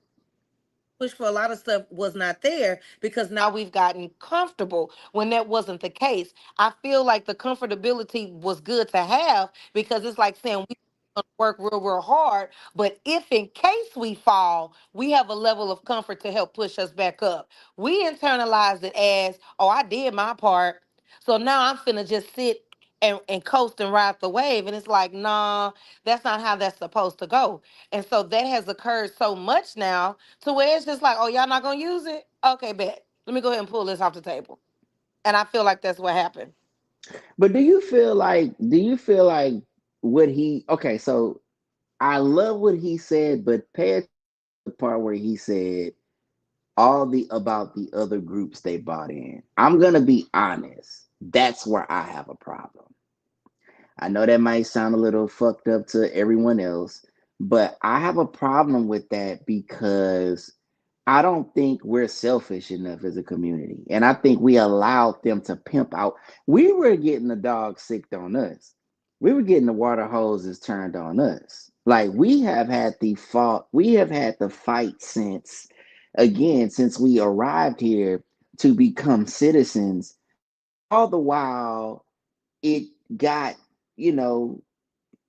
push for a lot of stuff was not there because now we've gotten comfortable when that wasn't the case. I feel like the comfortability was good to have because it's like saying we gonna work real, real hard, but if in case we fall, we have a level of comfort to help push us back up. We internalized it as, oh, I did my part. So now I'm finna just sit and coast and ride the wave. And it's like, nah, that's not how that's supposed to go. And so that has occurred so much now to where it's just like, oh, y'all not gonna use it? Okay, bet. Let me go ahead and pull this off the table. And I feel like that's what happened. But do you feel like what he okay, so I love what he said, but pay attention to the part where he said all the about the other groups they bought in. I'm gonna be honest. That's where I have a problem. I know that might sound a little fucked up to everyone else, but I have a problem with that because I don't think we're selfish enough as a community. And I think we allowed them to pimp out. We were getting the dog sicked on us. We were getting the water hoses turned on us. Like we have had the fight since again, since we arrived here to become citizens, all the while it got, you know,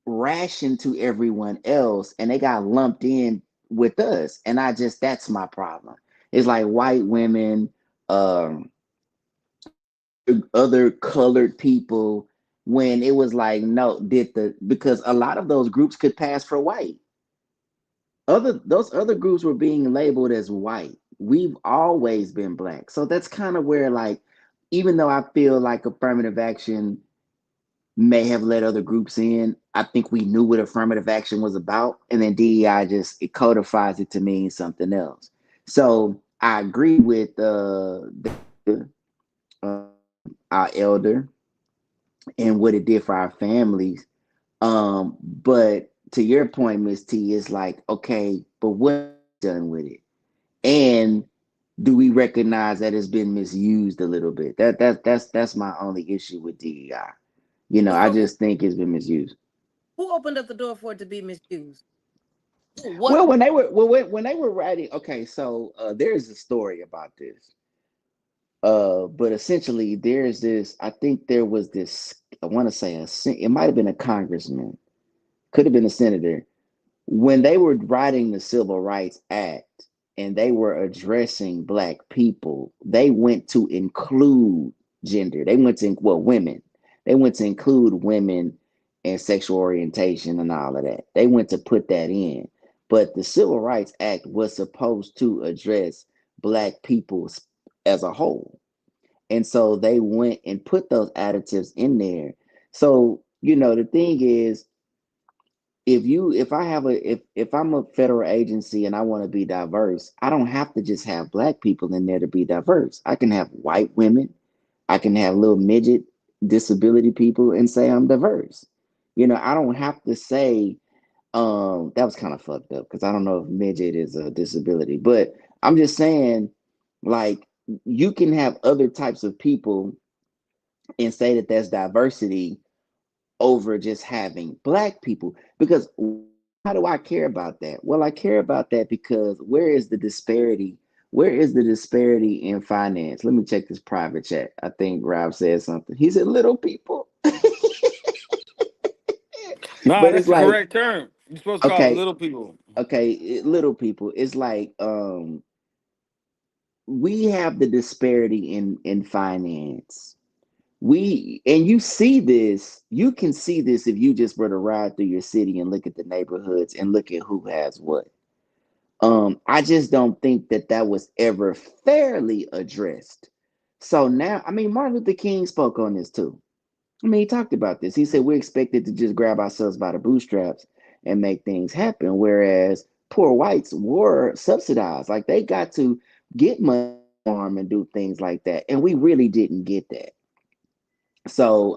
rationed to everyone else and they got lumped in with us. And that's my problem. It's like white women, um, other colored people, when it was like, no, because a lot of those groups could pass for white. Those other groups were being labeled as white. We've always been black. So that's kind of where like, even though I feel like affirmative action may have let other groups in. I think we knew what affirmative action was about, and then DEI just it codifies it to mean something else. So I agree with our elder and what it did for our families. But to your point, Miss T, is like, okay, but what done with it? And do we recognize that it's been misused a little bit? That's my only issue with DEI. I So just think it's been misused. who opened up the door for it to be misused? What? Well, when they were writing, okay, so there's a story about this. But essentially, there's this. I think there was this. I want to say it might have been a congressman, could have been a senator, when they were writing the Civil Rights Act and they were addressing black people, they went to include gender. They went to women. They went to include women and sexual orientation and all of that. They went to put that in. But the Civil Rights Act was supposed to address black people as a whole. And so they went and put those additives in there. So, the thing is, if I'm a federal agency and I want to be diverse, I don't have to just have black people in there to be diverse. I can have white women, I can have little midget disability people and say I'm diverse. I don't have to say that was kind of fucked up because I don't know if midget is a disability, but I'm just saying, like, you can have other types of people and say that that's diversity over just having black people. Because how do I care about that? Well, I care about that because where is the disparity? Where is the disparity in finance? Let me check this private chat. I think Rob said something. He said little people. Nah, But that's it's the like, correct term. You're supposed to call it okay, little people. little people. It's like we have the disparity in finance. You see this, you can see this if you just were to ride through your city and look at the neighborhoods and look at who has what. I just don't think that that was ever fairly addressed. So now, I mean, Martin Luther King spoke on this too. I mean, he talked about this. He said we're expected to just grab ourselves by the bootstraps and make things happen, whereas poor whites were subsidized. Like they got to get money to farm and do things like that, and we really didn't get that. So,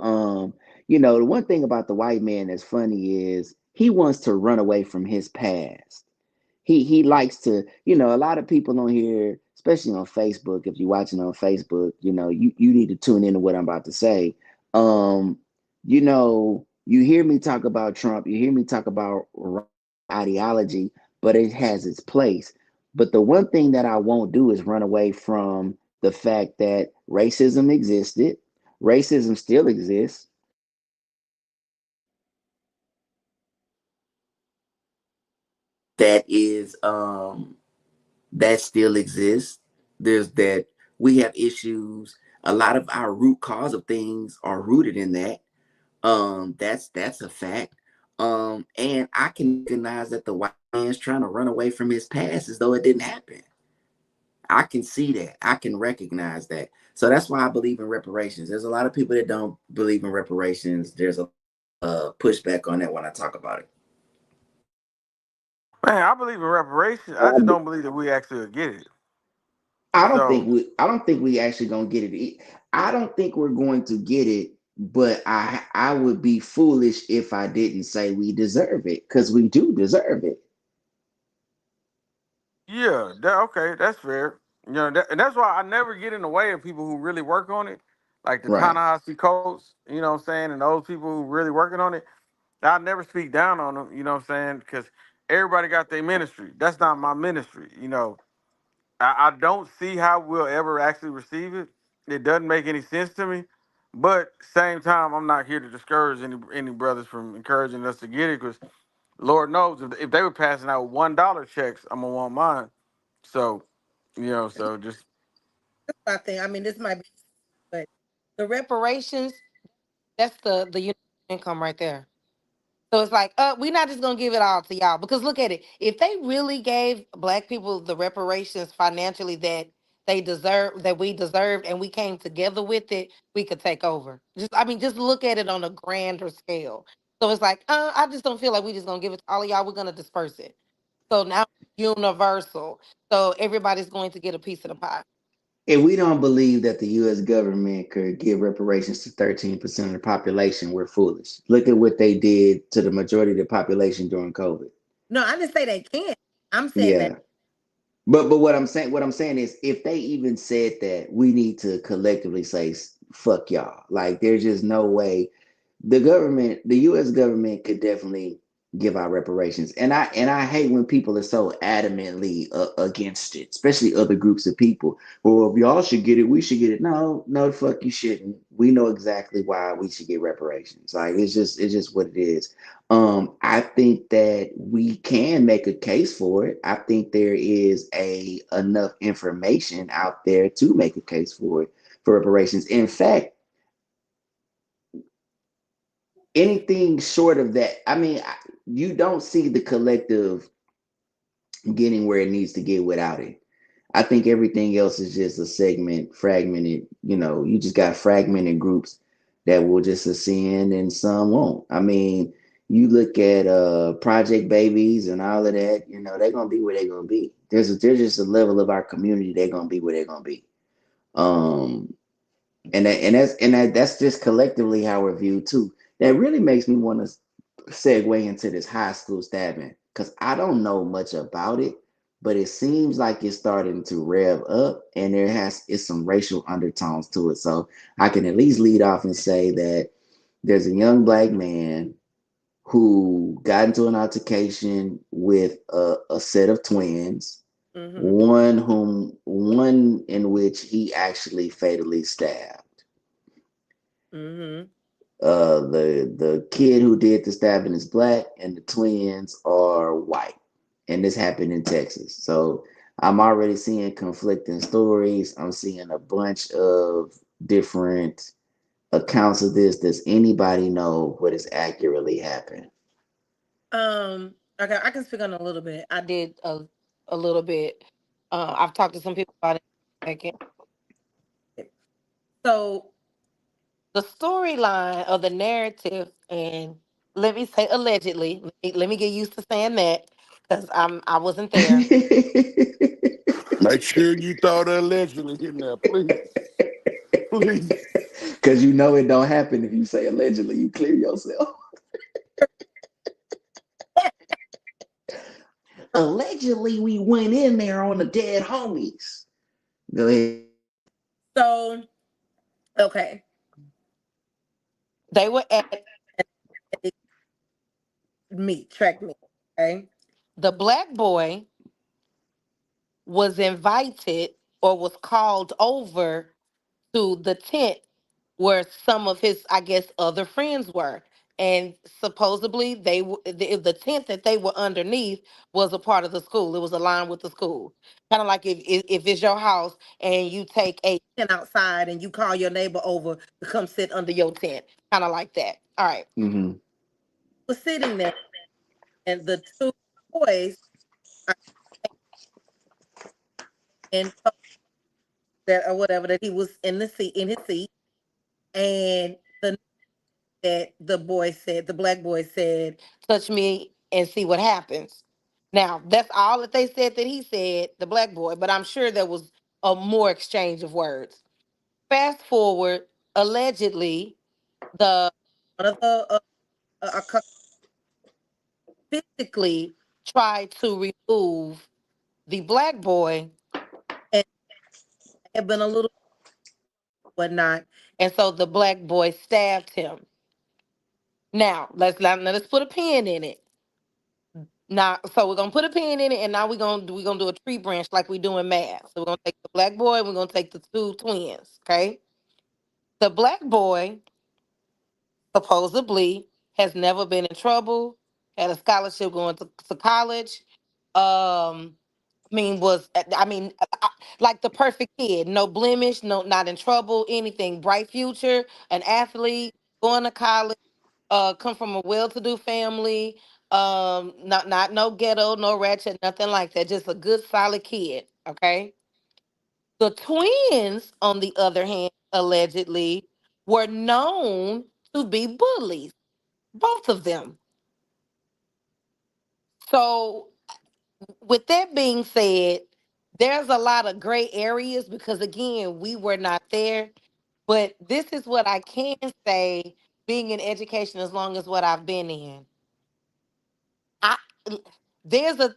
the one thing about the white man that's funny is he wants to run away from his past. He likes to, a lot of people on here, especially on Facebook, if you're watching on Facebook, you need to tune into what I'm about to say. You hear me talk about Trump, you hear me talk about ideology, but it has its place. But the one thing that I won't do is run away from the fact that racism existed, racism still exists. That is that still exists. There's that we have issues. A lot of our root cause of things are rooted in that. That's a fact. And I can recognize that the white man's trying to run away from his past as though it didn't happen. I can see that. I can recognize that. So that's why I believe in reparations. There's a lot of people that don't believe in reparations. There's a lot of pushback on that when I talk about it. Man, I believe in reparations. I just don't believe that we actually get it. So I don't think we actually gonna get it. I don't think we're going to get it, but I would be foolish if I didn't say we deserve it because we do deserve it. yeah, okay, that's fair. You know, and that's why I never get in the way of people who really work on it, like the Right. Ta-Nehisi Coates. You know what I'm saying, and those people who really working on it. I never speak down on them. You know what I'm saying, because everybody got their ministry. That's not my ministry. You know, I don't see how we'll ever actually receive it. It doesn't make any sense to me. But same time, I'm not here to discourage any brothers from encouraging us to get it, because Lord knows if they were passing out $1 checks, I'm gonna want mine. So, so just I think. I mean, this might be, but the reparations, that's the universal income right there. So it's like, we're not just gonna give it all to y'all because look at it. If they really gave black people the reparations financially that they deserve, that we deserved, and we came together with it, we could take over. Just, I mean, just look at it on a grander scale. So it's like, I just don't feel like we just gonna give it to all of y'all. We're gonna disperse it. So now universal. So everybody's going to get a piece of the pie. If we don't believe that the U.S. government could give reparations to 13% of the population, we're foolish. Look at what they did to the majority of the population during COVID. No, I didn't say they can't. I'm saying that. Yeah. But what I'm saying is if they even said that, we need to collectively say fuck y'all. Like there's just no way the US government could definitely give out reparations. And I hate when people are so adamantly against it, especially other groups of people. Well, if y'all should get it, we should get it. No, no, the fuck you shouldn't. We know exactly why we should get reparations. Like it's just what it is. I think that we can make a case for it. I think there is a enough information out there to make a case for it for reparations. In fact, anything short of that, I mean, you don't see the collective getting where it needs to get without it. I think everything else is just a segment, fragmented. You just got fragmented groups that will just ascend and some won't. I mean, you look at Project Babies and all of that, they're gonna be where they're gonna be. There's just a level of our community they're gonna be where they're gonna be. Um, and that's just collectively how we're viewed too. That really makes me want to segue into this high school stabbing because I don't know much about it, but it seems like it's starting to rev up, and it's some racial undertones to it. So I can at least lead off and say that there's a young black man who got into an altercation with a set of twins, Mm-hmm. one in which he actually fatally stabbed. Mm-hmm. The kid who did the stabbing is black, and the twins are white, and this happened in Texas. So I'm already seeing conflicting stories. I'm seeing a bunch of different accounts of this. Does anybody know what has accurately happened? Okay, I can speak on a little bit. I did a little bit. I've talked to some people about it. Second. So the storyline of the narrative, and let me say allegedly. Let me get used to saying that because I wasn't there. Make sure you throw the allegedly in there, please. Please. Because you know it don't happen if you say allegedly. You clear yourself. Allegedly, we went in there on the dead homies. Go ahead. So okay, they were at a track meet. Okay, the black boy was invited or was called over to the tent where some of his, I guess, other friends were. And supposedly the tent that they were underneath was a part of the school. It was aligned with the school. Kind of like if it's your house and you take a tent outside and you call your neighbor over to come sit under your tent. Kind of like that. All right. Mm-hmm. Was sitting there and the two boys are, and that or whatever that he was in the seat in his seat, and the that the boy said, the black boy said, "Touch me and see what happens." Now that's all that they said that he said, the black boy, but I'm sure there was a more exchange of words. Fast forward, allegedly, the one of the physically tried to remove the black boy and had been a little whatnot, and so the black boy stabbed him. Now let's put a pin in it. Now, so we're gonna put a pin in it, and now we're gonna do a tree branch like we do in math. So we're gonna take the black boy, we're gonna take the two twins. Okay, the black boy supposedly has never been in trouble, had a scholarship going to college. Like the perfect kid, no blemish, no, not in trouble, anything, bright future, an athlete, going to college, come from a well-to-do family, not no ghetto, no ratchet, nothing like that, just a good solid kid. Okay. The twins, on the other hand, allegedly were known to be bullies, both of them. So with that being said, there's a lot of gray areas because again, we were not there. But this is what I can say, being in education as long as what I've been in. I there's a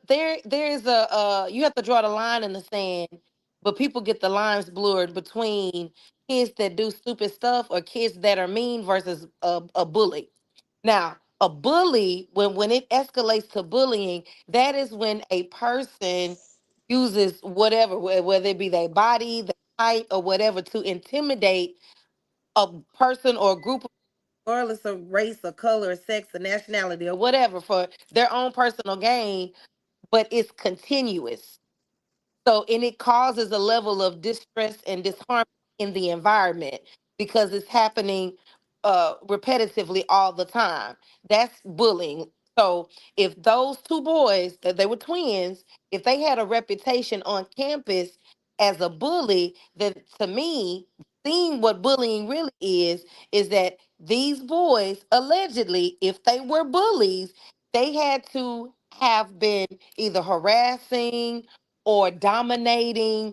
you have to draw the line in the sand, but people get the lines blurred between kids that do stupid stuff or kids that are mean versus a bully. Now, a bully, when it escalates to bullying, that is when a person uses whatever, whether it be their body, their height, or whatever, to intimidate a person or a group, regardless of race or color or sex or nationality or whatever, for their own personal gain, but it's continuous. So, and it causes a level of distress and disharmony in the environment because it's happening repetitively all the time. That's bullying. So, if those two boys, that they were twins, if they had a reputation on campus as a bully, then to me, seeing what bullying really is that these boys, allegedly, if they were bullies, they had to have been either harassing or dominating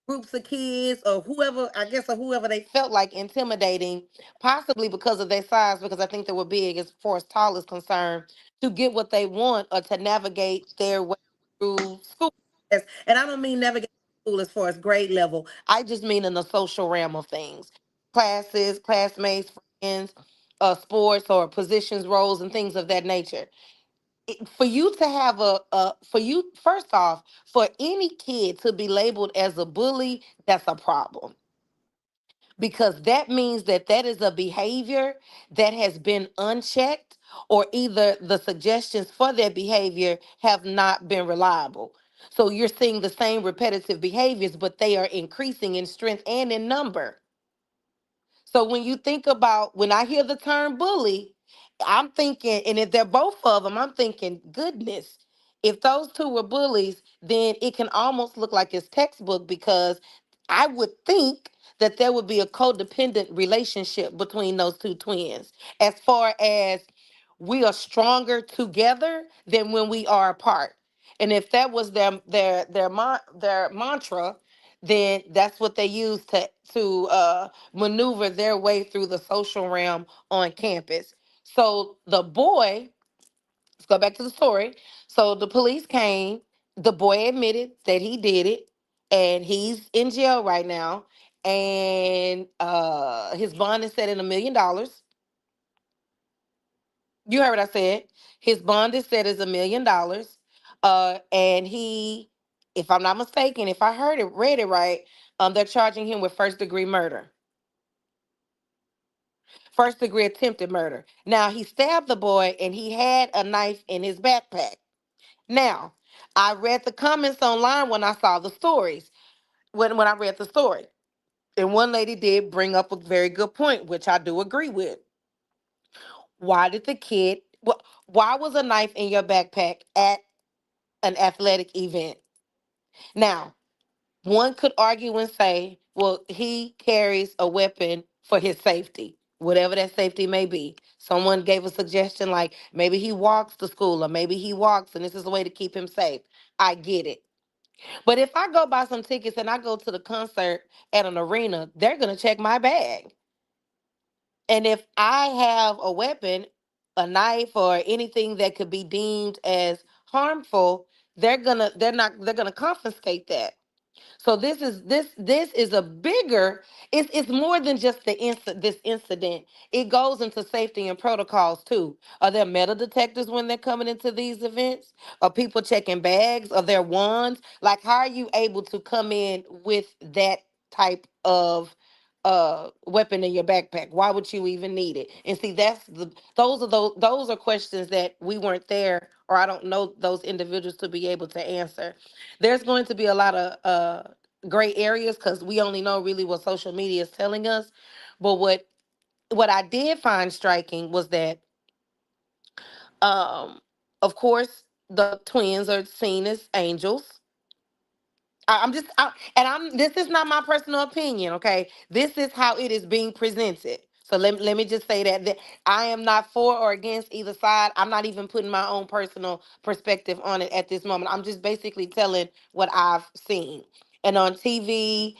groups of kids or whoever, I guess, or whoever they felt like intimidating, possibly because of their size, because I think they were big as far as tall is concerned, to get what they want or to navigate their way through school. And I don't mean navigate school as far as grade level. I just mean in the social realm of things. Classes, classmates, friends, sports or positions, roles, and things of that nature. For you to have for you, first off, for any kid to be labeled as a bully, that's a problem, because that means that that is a behavior that has been unchecked, or either the suggestions for their behavior have not been reliable. So you're seeing the same repetitive behaviors, but they are increasing in strength and in number. So when you think about, when I hear the term bully, I'm thinking, and if they're both of them, I'm thinking, goodness, if those two were bullies, then it can almost look like it's textbook, because I would think that there would be a codependent relationship between those two twins, as far as we are stronger together than when we are apart. And if that was their mantra, then that's what they use to maneuver their way through the social realm on campus. So the boy, let's go back to the story. So the police came, the boy admitted that he did it, and he's in jail right now. And his bond is set at $1 million. You heard what I said. His bond is set as $1 million. And he, if I'm not mistaken, if I read it right, they're charging him with first degree murder, first degree attempted murder. Now, he stabbed the boy and he had a knife in his backpack. Now, I read the comments online when I saw the stories, when I read the story. And one lady did bring up a very good point, which I do agree with. Why did the kid, why was a knife in your backpack at an athletic event? Now, One could argue and say, well, he carries a weapon for his safety, whatever that safety may be. Someone gave a suggestion like maybe he walks to school or maybe he walks and this is a way to keep him safe. I get it. But if I go buy some tickets and I go to the concert at an arena, they're going to check my bag. And if I have a weapon, a knife or anything that could be deemed as harmful, they're gonna confiscate that. So this is a bigger. It's more than just this incident. It goes into safety and protocols too. Are there metal detectors when they're coming into these events? Are people checking bags? Are there wands? Like, how are you able to come in with that type of weapon in your backpack? Why would you even need it? And see, those are questions that we weren't there, or I don't know those individuals to be able to answer. There's going to be a lot of gray areas because we only know really what social media is telling us. But what I did find striking was that, um, of course, the twins are seen as angels. I'm just, and I'm. This is not my personal opinion, okay? This is how it is being presented. So let me just say that I am not for or against either side. I'm not even putting my own personal perspective on it at this moment. I'm just basically telling what I've seen. And on TV,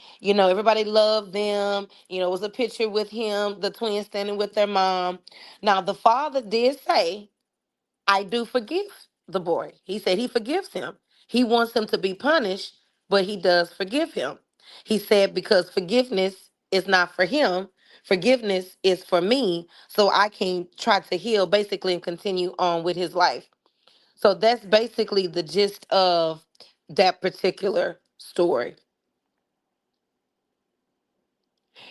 everybody loved them. It was a picture with him, the twins standing with their mom. Now, the father did say, I do forgive the boy. He said he forgives him. He wants him to be punished, but he does forgive him. He said because forgiveness is not for him, forgiveness is for me, so I can try to heal basically and continue on with his life. So that's basically the gist of that particular story.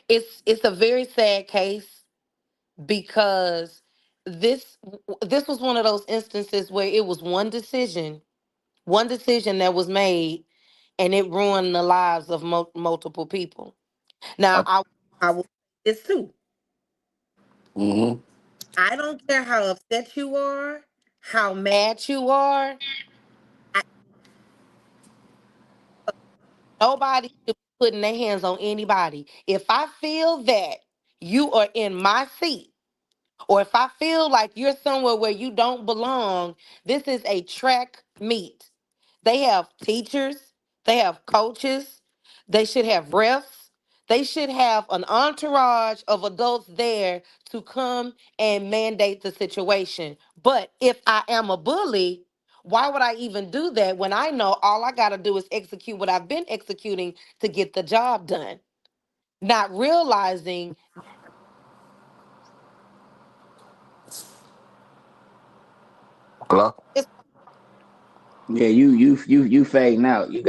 It's a very sad case because this this was one of those instances where it was one decision that was made, and it ruined the lives of multiple people. Now, I will say this too. Mm-hmm. I don't care how upset you are, how mad you are. I, Nobody should be putting their hands on anybody. If I feel that you are in my seat, or if I feel like you're somewhere where you don't belong, this is a track meet. They have teachers, they have coaches, they should have refs, they should have an entourage of adults there to come and mandate the situation. But if I am a bully, why would I even do that when I know all I got to do is execute what I've been executing to get the job done? Not realizing Hello? it's Yeah, you fading out. You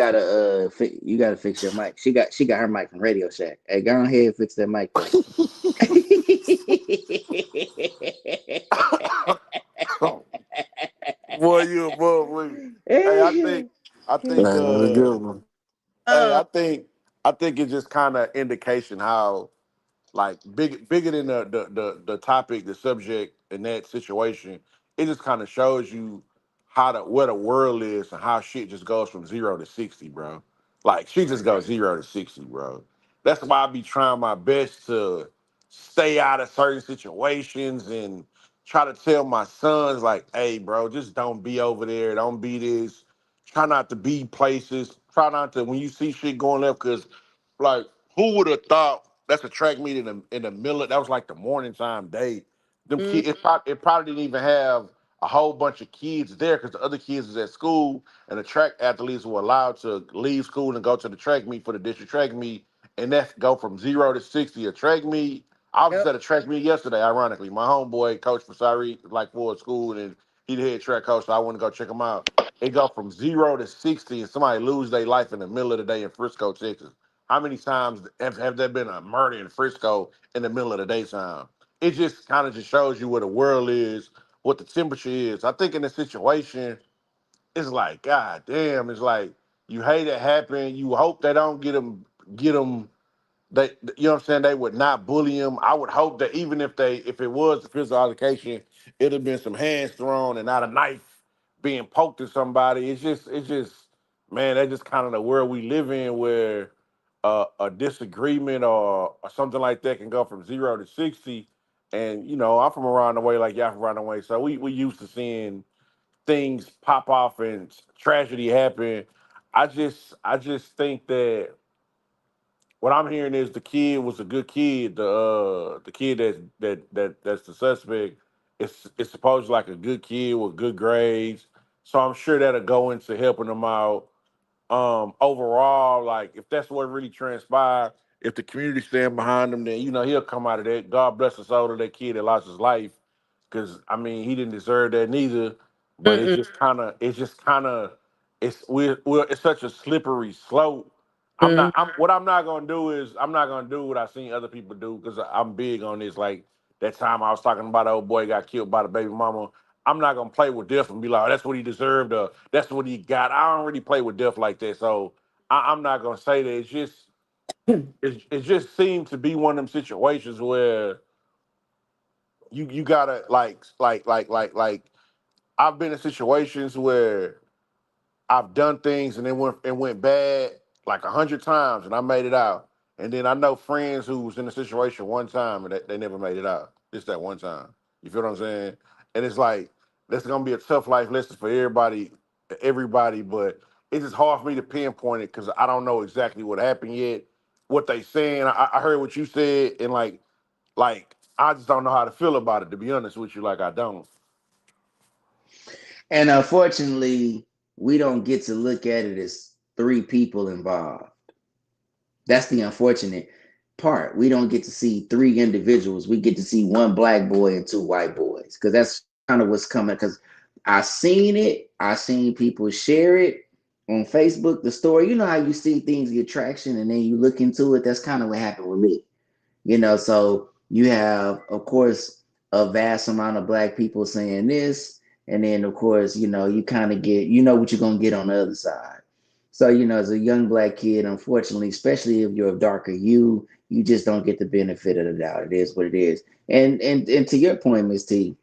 gotta fix your mic. She got her mic from Radio Shack. Hey, go ahead and fix that mic for Boy, you a boy. Hey, me. I think, That was a good one. hey, um I think it's just kind of indication how like bigger than the topic, the subject in that situation. It just kind of shows you how what a world is and how shit just goes from 0 to 60, bro. Like she just goes 0 to 60, bro. That's why I be trying my best to stay out of certain situations and try to tell my sons like, hey, bro, just don't be over there, don't be this. Try not to be places. Try not to when you see shit going left, cause like who would have thought that's a track meet in the middle that was like the morning time day. Them mm, kids it probably didn't even have a whole bunch of kids there because the other kids was at school and the track athletes were allowed to leave school and go to the track meet for the district track meet and that's go from 0 to 60 a track meet. I was just yep, at a track meet yesterday, ironically. My homeboy coach for Sari like for school and he the head track coach, so I want to go check him out. It go from 0 to 60 and somebody lose their life in the middle of the day in Frisco, Texas. How many times have there been a murder in Frisco in the middle of the daytime? It just kind of just shows you where the world is, what the temperature is. I think in this situation, it's like, God damn, it's like you hate it happen. You hope they don't get them. They, you know what I'm saying? They would not bully him. I would hope that even if it was a physical altercation, it'd have been some hands thrown and not a knife being poked at somebody. It's just, man, that's just kind of the world we live in, where a disagreement or something like that can go from 0 to 60. And I'm from around the way, like y'all from around the way, so we used to seeing things pop off and tragedy happen. I just think that what I'm hearing is the kid was a good kid. The kid that's the suspect. It's supposed like a good kid with good grades. So I'm sure that'll go into helping them out. Overall, like if that's what really transpired, if the community stand behind him, then he'll come out of that. God bless the soul of that kid that lost his life, because I mean he didn't deserve that neither. But Mm-mm, it's just kind of, we're it's such a slippery slope. mm, What I'm not gonna do is I'm not gonna do what I've seen other people do, because I'm big on this. Like that time I was talking about, the old boy got killed by the baby mama. I'm not gonna play with death and be like, oh, that's what he deserved, or that's what he got. I don't really play with death like that, so I'm not gonna say that. It just seemed to be one of them situations where you gotta like I've been in situations where I've done things and it went bad like 100 times and I made it out. And then I know friends who was in the situation one time and they never made it out. Just that one time. You feel what I'm saying? And it's like that's gonna be a tough life lesson for everybody, but it's just hard for me to pinpoint it because I don't know exactly what happened yet. What they saying, I heard what you said, and like I just don't know how to feel about it, to be honest with you. Like I don't. And unfortunately, we don't get to look at it as three people involved. That's the unfortunate part. We don't get to see three individuals. We get to see one black boy and two white boys, because that's kind of what's coming. Because I seen it. I seen people share it on Facebook. The story. You know how you see things get traction and then you look into it. That's kind of what happened with me. So you have, of course, a vast amount of black people saying this, and then of course, you kind of get, what you're gonna get on the other side. So, as a young black kid, unfortunately, especially if you're a darker you just don't get the benefit of the doubt. It is what it is. And to your point, Miss T,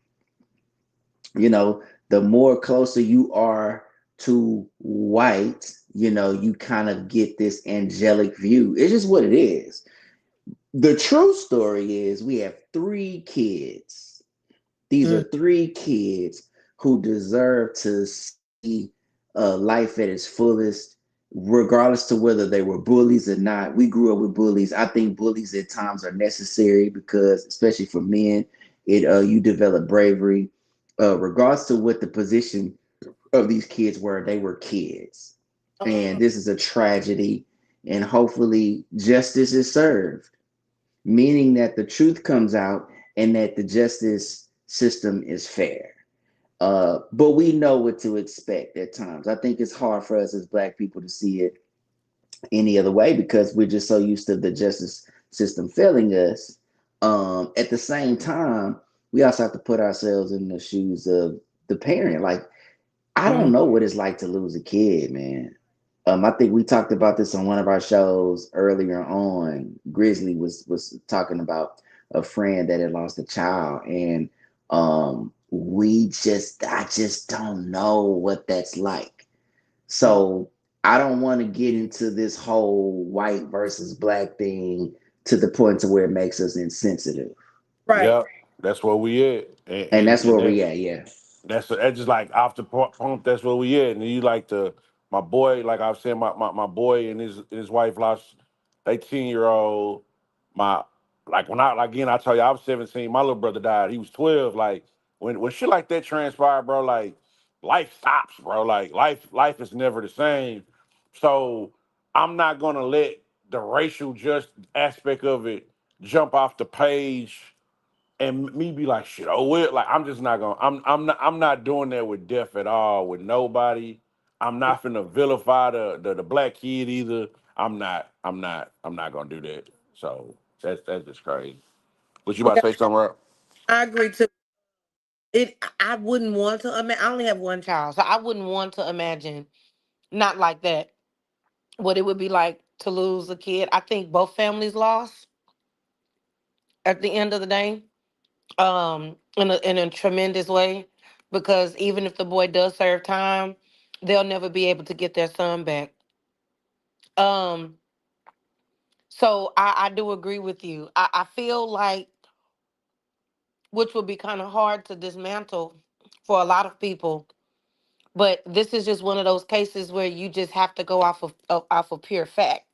you know, the more closer you are to white, you kind of get this angelic view. It's just what it is. The true story is we have three kids. These are mm. three kids who deserve to see life at its fullest, regardless to whether they were bullies or not. We grew up with bullies. I think bullies at times are necessary because, especially for men, it you develop bravery. Regardless to what the position of these kids were, they were kids, and this is a tragedy. And hopefully, justice is served, meaning that the truth comes out and that the justice system is fair. But we know what to expect at times. I think it's hard for us as Black people to see it any other way because we're just so used to the justice system failing us. At the same time, we also have to put ourselves in the shoes of the parent. Like, I don't Mm. know what it's like to lose a kid, man. I think we talked about this on one of our shows earlier on. Grizzly was talking about a friend that had lost a child, and I just don't know what that's like. Mm. So I don't want to get into this whole white versus black thing to the point to where it makes us insensitive, Right. Yep, that's where we at, and and and, that's where and we that at. Yeah. that's just like off the pump. That's where we at. And you like my boy, like I was saying, my boy and his wife lost they 10-year old. My like when I again I tell you I was 17. My little brother died. He was 12. Like when shit like that transpired, bro. Like life stops, bro. Like life is never the same. So I'm not gonna let the racial just aspect of it jump off the page and me be like, shit, oh well, like I'm just not gonna I'm not doing that with death at all with nobody. I'm not finna vilify the black kid either. I'm not gonna do that. So that's just crazy. What you about Okay. to say something, Rob? I agree too. I wouldn't want to imagine. I only have one child, so I wouldn't want to imagine not like that. What it would be like to lose a kid. I think both families lost at the end of the day, in a tremendous way, because even if the boy does serve time, they'll never be able to get their son back. Um, so I do agree with you. I feel like, which would be kind of hard to dismantle for a lot of people, but this is just one of those cases where you just have to go off of pure fact.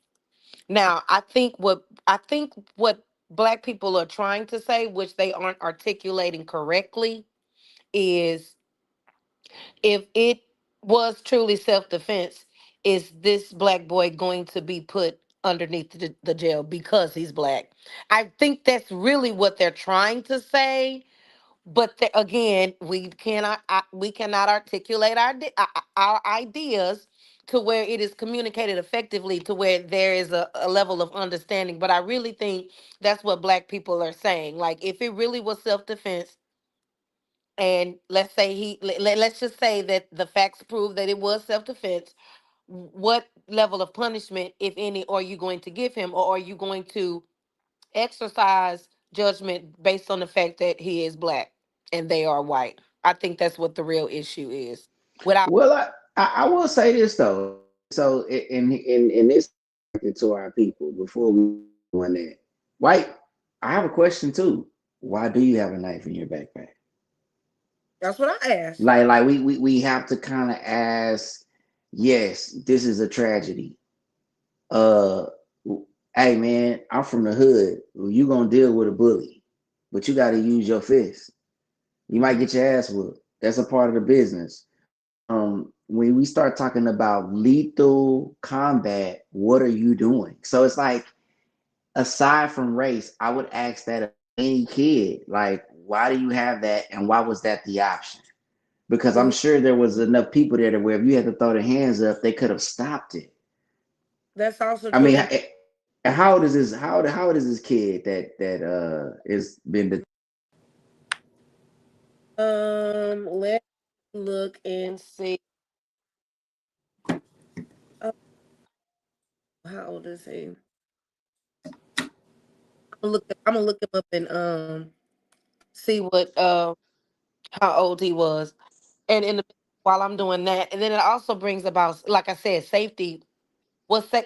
Now, I think what black people are trying to say, which they aren't articulating correctly, is if it was truly self-defense, is this black boy going to be put underneath the jail because he's black? I think that's really what they're trying to say, but again, we cannot articulate our ideas to where it is communicated effectively, to where there is a level of understanding. But I really think that's what black people are saying. Like, if it really was self-defense, and let's just say that the facts prove that it was self-defense, what level of punishment, if any, are you going to give him, or are you going to exercise judgment based on the fact that he is black and they are white? I think that's what the real issue is. Without Well, I will say this though. So in this to our people before we start doing that, White, I have a question too. Why do you have a knife in your backpack? That's what I asked. Like we have to kind of ask. Yes, this is a tragedy. Uh, hey man, I'm from the hood. You gonna deal with a bully, but you got to use your fist. You might Mhm. get your ass whooped. That's a part of the business. When we start talking about lethal combat, what are you doing? So it's like, aside from race, I would ask that of any kid, like, why do you have that, and why was that the option? Because I'm Mhm. sure there was enough people there to where if you had to throw their hands up, they could have stopped it. That's also I true. mean, And how old is this? How old is this kid that is been detained? let's look and see. Oh, how old is he? I'm gonna look him up and see what how old he was. And while I'm doing that, and then it also brings about, like I said, safety. What sa-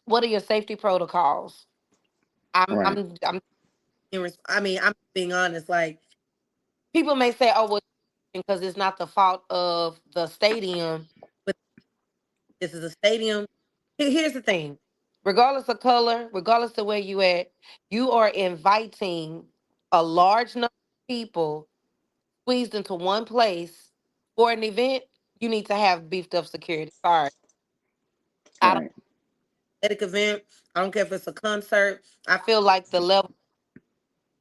what are your safety protocols? Right, I'm I mean, I'm being honest. Like, people may say, "Oh, well, because it's not the fault of the stadium, but this is a stadium." Here's the thing: regardless of color, regardless of where you at, you are inviting a large number of people squeezed into one place for an event. You need to have beefed up security. Sorry, I don't right. athletic event. I don't care if it's a concert. I feel like the level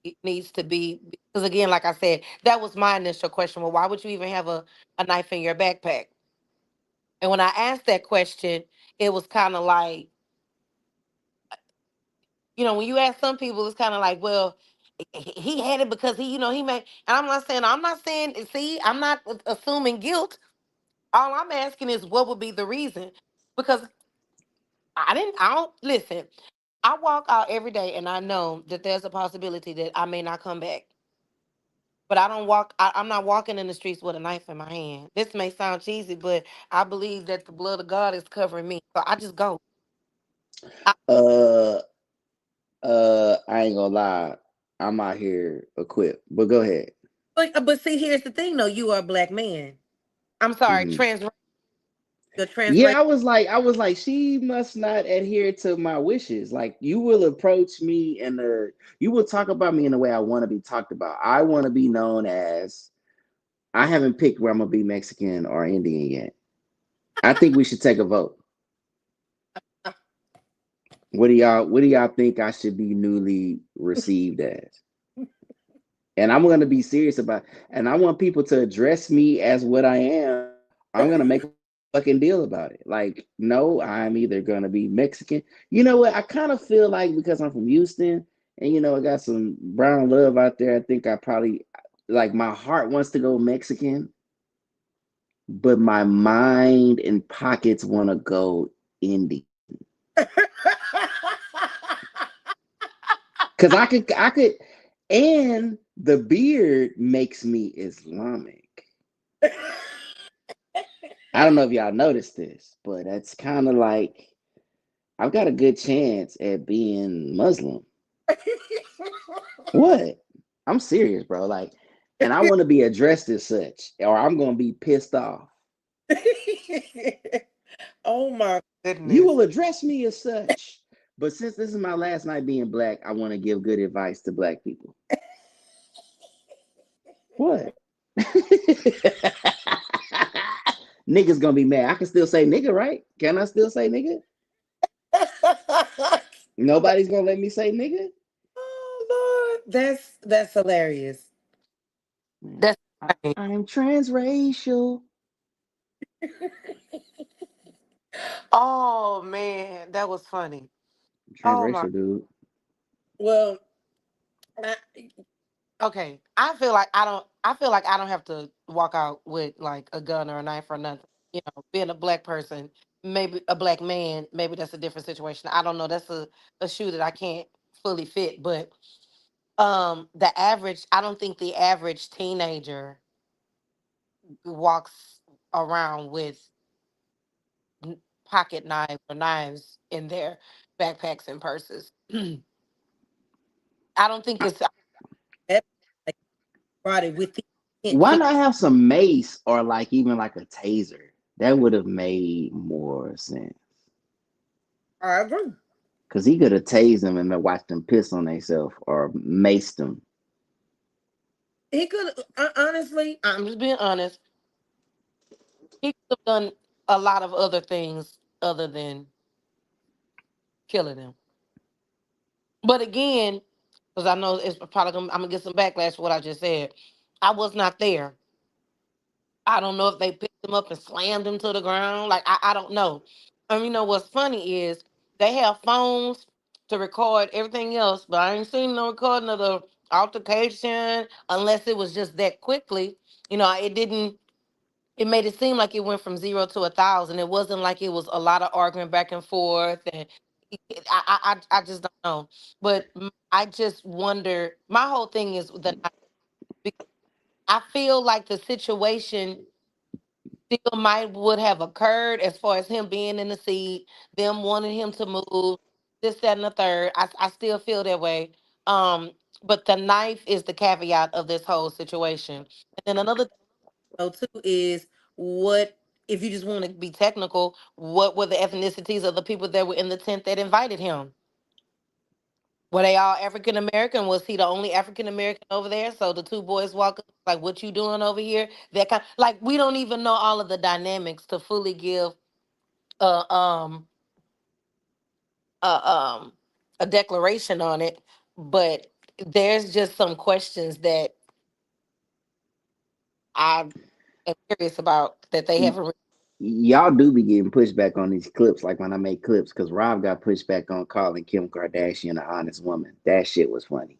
it needs to be, because again, like I said, that was my initial question. Well, why would you even have a knife in your backpack? And when I asked that question, it was kind of like, when you ask some people, it's kind of like, well, he had it because he made. And I'm not saying. See, I'm not assuming guilt. All I'm asking is, what would be the reason? Because I don't listen. I walk out every day, and I know that there's a possibility that I may not come back. But I don't walk. I'm not walking in the streets with a knife in my hand. This may sound cheesy, but I believe that the blood of God is covering me. So I just go. I, Uh, I ain't gonna lie. I'm out here equipped, but go ahead. but see, here's the thing, though. You are a black man. I'm sorry, Mhm. trans. The trans. Yeah, I was like, she must not adhere to my wishes. Like, you will approach me and you will talk about me in the way I want to be talked about. I want to be known as. I haven't picked where I'm gonna be Mexican or Indian yet. I think we should take a vote. What do y'all think I should be newly received as? And I'm gonna be serious about it. And I want people to address me as what I am. I'm gonna make a fucking deal about it. Like, no, I'm either gonna be Mexican. You know what? I kind of feel like, because I'm from Houston and I got some brown love out there, I think I probably, like, my heart wants to go Mexican, but my mind and pockets want to go Indian. Cause I could, and the beard makes me Islamic. I don't know if y'all noticed this, but that's kind of like I've got a good chance at being Muslim. What? I'm serious, bro. Like, and I want to be addressed as such, or I'm gonna be pissed off. Oh my You goodness. will address me as such. But since this is my last night being black, I want to give good advice to black people. What? Niggas gonna be mad. I can still say nigga, right? Can I still say nigga? Nobody's gonna let me say nigga. Oh Lord, that's hilarious. Man, That's funny. I'm transracial. Oh man, that was funny. Oh my. Transracial, dude. Well, I, okay. I feel like I don't have to walk out with like a gun or a knife or nothing. You know, being a black person, maybe a black man, maybe that's a different situation. I don't know. That's a shoe that I can't fully fit. But the average, I don't think the average teenager walks around with pocket knives or knives in their backpacks and purses. I don't think it's that like brought it with the Why intent. not have some mace or like even like a taser? That would have made more sense. I agree. Cause he could have tased them and then watched them piss on themselves or maced them. He could honestly, I'm just being honest. He could have done a lot of other things other than killing him. But again, because I know it's probably I'm gonna get some backlash for what I just said. I was not there. I don't know if they picked him up and slammed him to the ground. Like I don't know. You know what's funny is they have phones to record everything else, but I ain't seen no recording of the altercation unless it was just that quickly. You know, it didn't. It made it seem like it went from 0 to 1,000. It wasn't like it was a lot of arguing back and forth, and I just don't know. But I just wonder. My whole thing is that I feel like the situation still might would have occurred as far as him being in the seat, them wanting him to move, this, that, and the third. I still feel that way. Um, but the knife is the caveat of this whole situation. And then another thing to know too is what if you just want to be technical, what were the ethnicities of the people that were in the tent that invited him? Were they all African American? Was he the only African American over there? So the two boys walk up like, "What you doing over here?" That kind, like we don't even know all of the dynamics to fully give a a a declaration on it. But there's just some questions that I am curious about that they haven't. Y'all do be getting pushback on these clips, like when I make clips, because Rob got pushback on calling Kim Kardashian an honest woman. That shit was funny.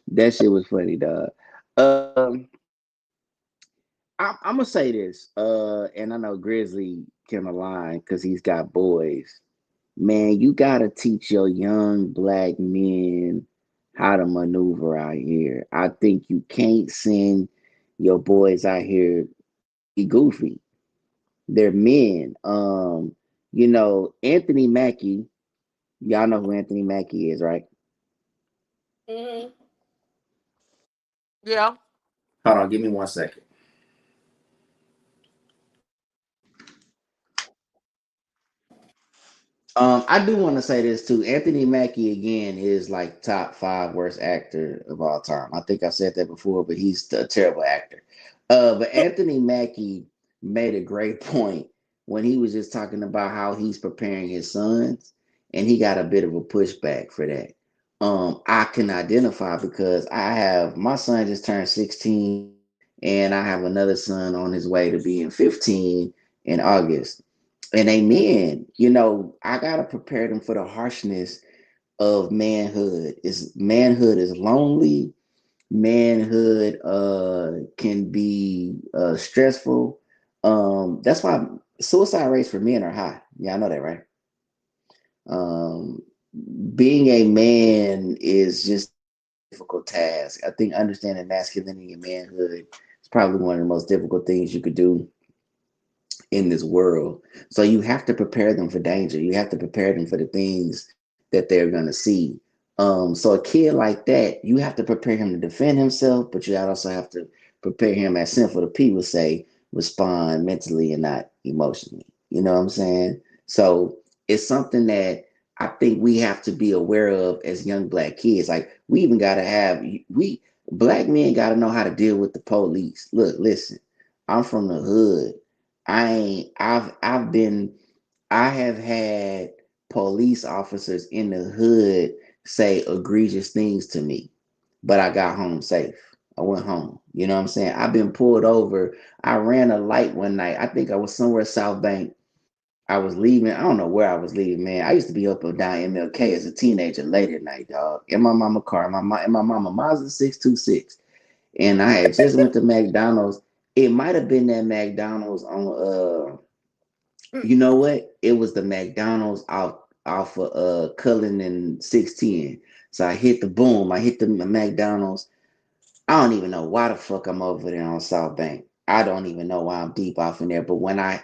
That shit was funny, dog. I'm gonna say this, and I know Grizzly can align because he's got boys. Man, you gotta teach your young black men how to maneuver out here. I think you can't send your boys out here to be goofy. They're men. Anthony Mackie. Y'all know who Anthony Mackie is, right? Mhm. Yeah. Hold on, give me 1 second. I do want to say this too. Anthony Mackie again is like top five worst actor of all time. I think I said that before, but he's a terrible actor. But Anthony Mackie made a great point when he was just talking about how he's preparing his sons, and he got a bit of a pushback for that. I can identify because I have my son just turned 16, and I have another son on his way to being 15 in August. And amen. I gotta prepare them for the harshness of manhood. Manhood is lonely. Manhood can be stressful. That's why suicide rates for men are high. Yeah, I know that, right? Um, being a man is just difficult task. I think understanding masculinity and manhood is probably one of the most difficult things you could do in this world. So you have to prepare them for danger. You have to prepare them for the things that they're going to see. So a kid like that, you have to prepare him to defend himself, but you also have to prepare him, as simple to people say, respond mentally and not emotionally. You know what I'm saying? So it's something that I think we have to be aware of as young black kids. Like we even got to have we black men got to know how to deal with the police. Look, listen, I'm from the hood. I ain't I've been I have had police officers in the hood say egregious things to me, but I got home safe. I went home. You know what I'm saying? I've been pulled over. I ran a light one night. I think I was somewhere South Bank. I was leaving. I don't know where I was leaving, man. I used to be up and down MLK as a teenager late at night, dog. In my mama car, in my mama Mazda 626. And I had just went to McDonald's. It might have been that McDonald's on you know what? It was the McDonald's off of Cullen and 610. So I hit the boom. I hit the McDonald's. I don't even know why the fuck I'm over there on South Bank. I don't even know why I'm deep off in there. But when I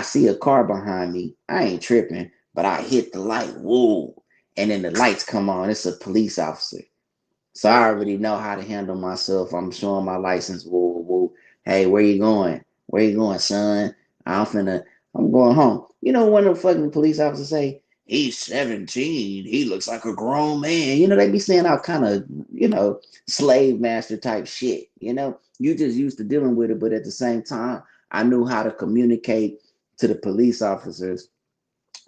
see a car behind me, I ain't tripping. But I hit the light. Whoa. And then the lights come on. It's a police officer. So I already know how to handle myself. I'm showing my license. Woo, woo, woo. Hey, where you going? Where you going, son? I'm finna. I'm going home. You know, when the fucking police officers say he's 17, he looks like a grown man. You know, they be saying all kind of, slave master type shit. You know, you just used to dealing with it, but at the same time, I knew how to communicate to the police officers,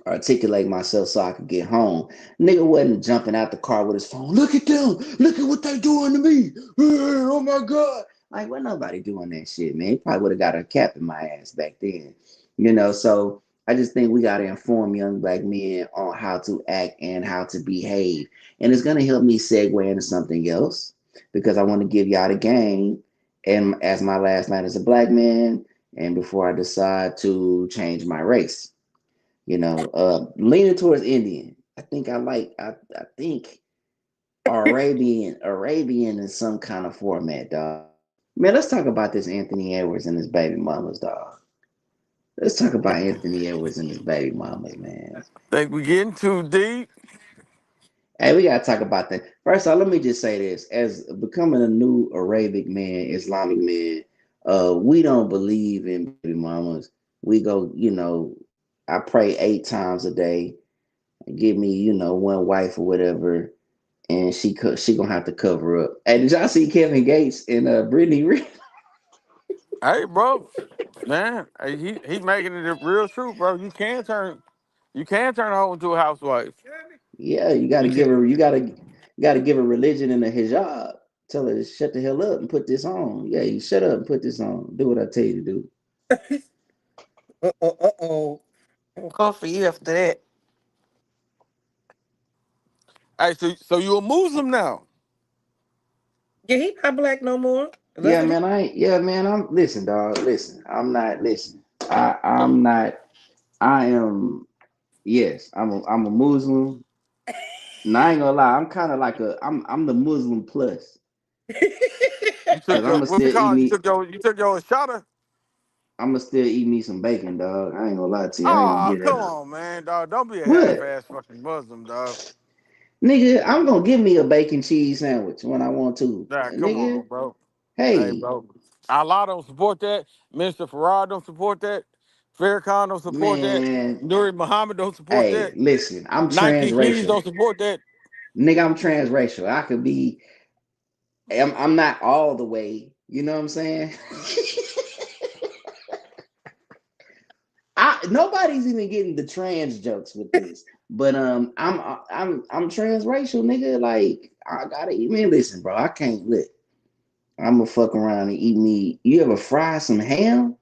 articulate myself so I could get home. Nigga wasn't jumping out the car with his phone. Look at them. Look at what they doing to me. Oh my God. Like, what nobody doing that shit, man. He probably would have got a cap in my ass back then. So I just think we gotta inform young black men on how to act and how to behave. And it's gonna help me segue into something else because I want to give y'all the game. And as my last night as a black man, and before I decide to change my race. Leaning towards Indian. I think Arabian in some kind of format, dog. Man, let's talk about this Anthony Edwards and his baby mamas, dog. Let's talk about Anthony Edwards and his baby mamas, man. Think we getting too deep? Hey, we gotta talk about that. First of all, let me just say this: as becoming a new Arabic man, Islamic man, we don't believe in baby mamas. We go, I pray 8 times a day. Give me, one wife or whatever, and she gonna have to cover up. Hey, did y'all see Kevin Gates and Brittany? Hey, bro, man, hey, he making it real true, bro. You can turn her into a housewife. Yeah, you got to You give can. her. You got to give her religion and a hijab. Tell her to shut the hell up and put this on. Yeah, you shut up and put this on. Do what I tell you to do. Uh-oh. I'm coming for you after that. Hey, so you a Muslim now? Yeah, he not black no more. That's Yeah, what he. man. I ain't. Yeah, man. I'm listen, dog. Listen. I'm not. Listen. So I'm not. I am. Yes, I'm a Muslim. And I ain't gonna lie. I'm kind of like I'm the Muslim plus. you Cause took your what's it called? You took your shatter. I'ma still eat me some bacon, dog. I ain't gonna lie to you. I ain't gonna Oh, get that come up. on, man, dog. Don't be a What? half-ass fucking Muslim, dog. Nigga, I'm gonna give me a bacon cheese sandwich when I want to. Nah, come Nigga, on, bro. Hey, hey, bro. Allah don't support that. Minister Farrar don't support that. Farrakhan don't support that. man, Nuri Muhammad don't support hey, that. listen, I'm Nike Keys transracial. don't support that. Nigga, I'm transracial. I'm not all the way, you know what I'm saying? Nobody's even getting the trans jokes with this. But I'm transracial, nigga. Like I gotta eat. Man, listen, bro. I can't look. I'm gonna fuck around and eat me. You ever fry some ham?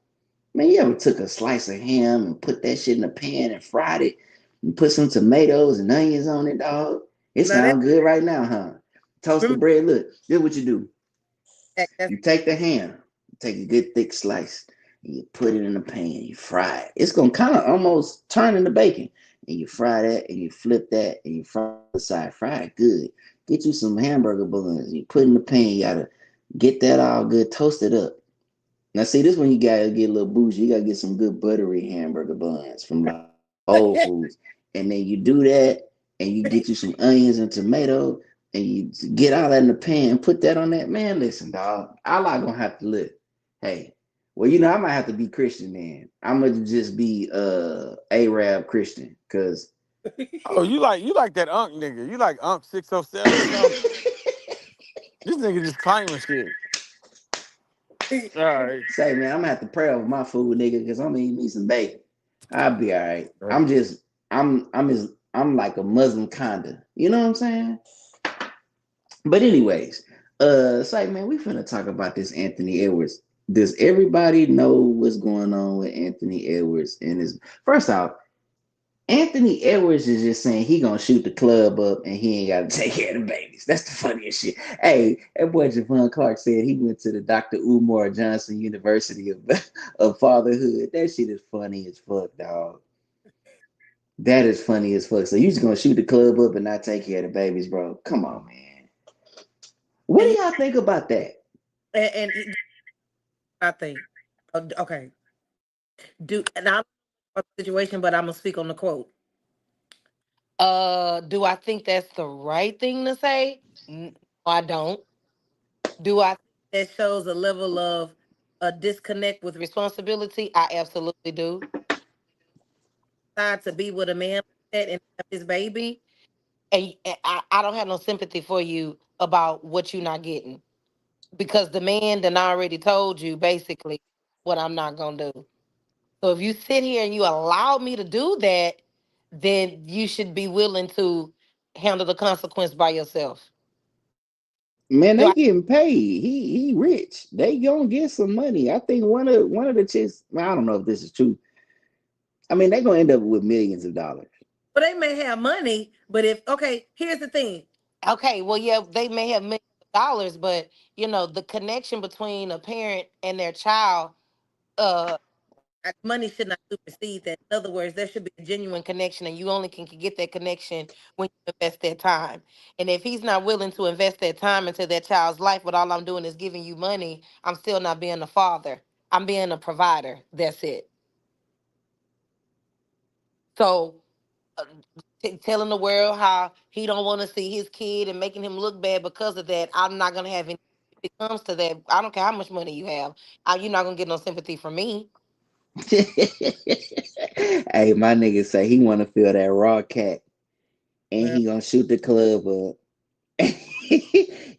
Man, you ever took a slice of ham and put that shit in a pan and fried it and put some tomatoes and onions on it, dog? It Now that sounds good right now, huh? Toast the remember bread. Look, this is what you do. that's You take the ham, you take a good thick slice, and you put it in the pan, you fry it. It's gonna kind of almost turn into bacon. And you fry that and you flip that and you fry the side, fry it good. Get you some hamburger buns. You put in the pan. You gotta get that all good, toasted up. Now, see, this one you gotta get a little bougie. You gotta get some good buttery hamburger buns from like Whole Foods, and then you do that, and you get you some onions and tomato, and you get all that in the pan. Put that on that. Man, listen, dog. I like gonna have to live. Hey, well, you know, I might have to be Christian then. I'm gonna just be Arab Christian, cause Oh, you like that Unk nigga. You like Unk 607 or something? This nigga just claiming shit. All right. say, man, I'm gonna have to pray over my food, nigga, because I'm gonna eat me some bacon. I'll be all right. I'm like a Muslim kinda. You know what I'm saying? But anyways, say, man, we finna talk about this Anthony Edwards. Does everybody know what's going on with Anthony Edwards and his first off, Anthony Edwards is just saying he gonna shoot the club up and he ain't gotta take care of the babies. That's the funniest shit. Hey, that boy Javon Clark said he went to the Dr. Umar Johnson University of, of Fatherhood. That shit is funny as fuck, dog. That is funny as fuck. So you just gonna shoot the club up and not take care of the babies, bro? Come on, man. What do and y'all think about that? I think, okay, do and I'm situation, but I'm gonna speak on the quote. Do I think that's the right thing to say? I don't. Do I think that shows a level of a disconnect with responsibility? I absolutely do. Decide to be with a man like that and have his baby, and I don't have no sympathy for you about what you're not getting because the man done already told you basically what I'm not gonna do. So if you sit here and you allow me to do that, then you should be willing to handle the consequence by yourself. Man, Do they I? getting paid. He rich. They gonna get some money. I think one of the chicks. Well, I don't know if this is true. I mean, they gonna end up with millions of dollars. Well, they may have money, but if okay, here's the thing. Okay, well, yeah, they may have millions of dollars, but the connection between a parent and their child, uh, money should not supersede that. In other words, there should be a genuine connection, and you only can get that connection when you invest that time. And if he's not willing to invest that time into that child's life, but all I'm doing is giving you money, I'm still not being a father. I'm being a provider. That's it. So telling the world how he don't want to see his kid and making him look bad because of that, I'm not gonna have any. If it comes to that, I don't care how much money you have. You're not gonna get no sympathy from me. Hey, my nigga say he want to feel that raw cat, and Well, he gonna shoot the club up.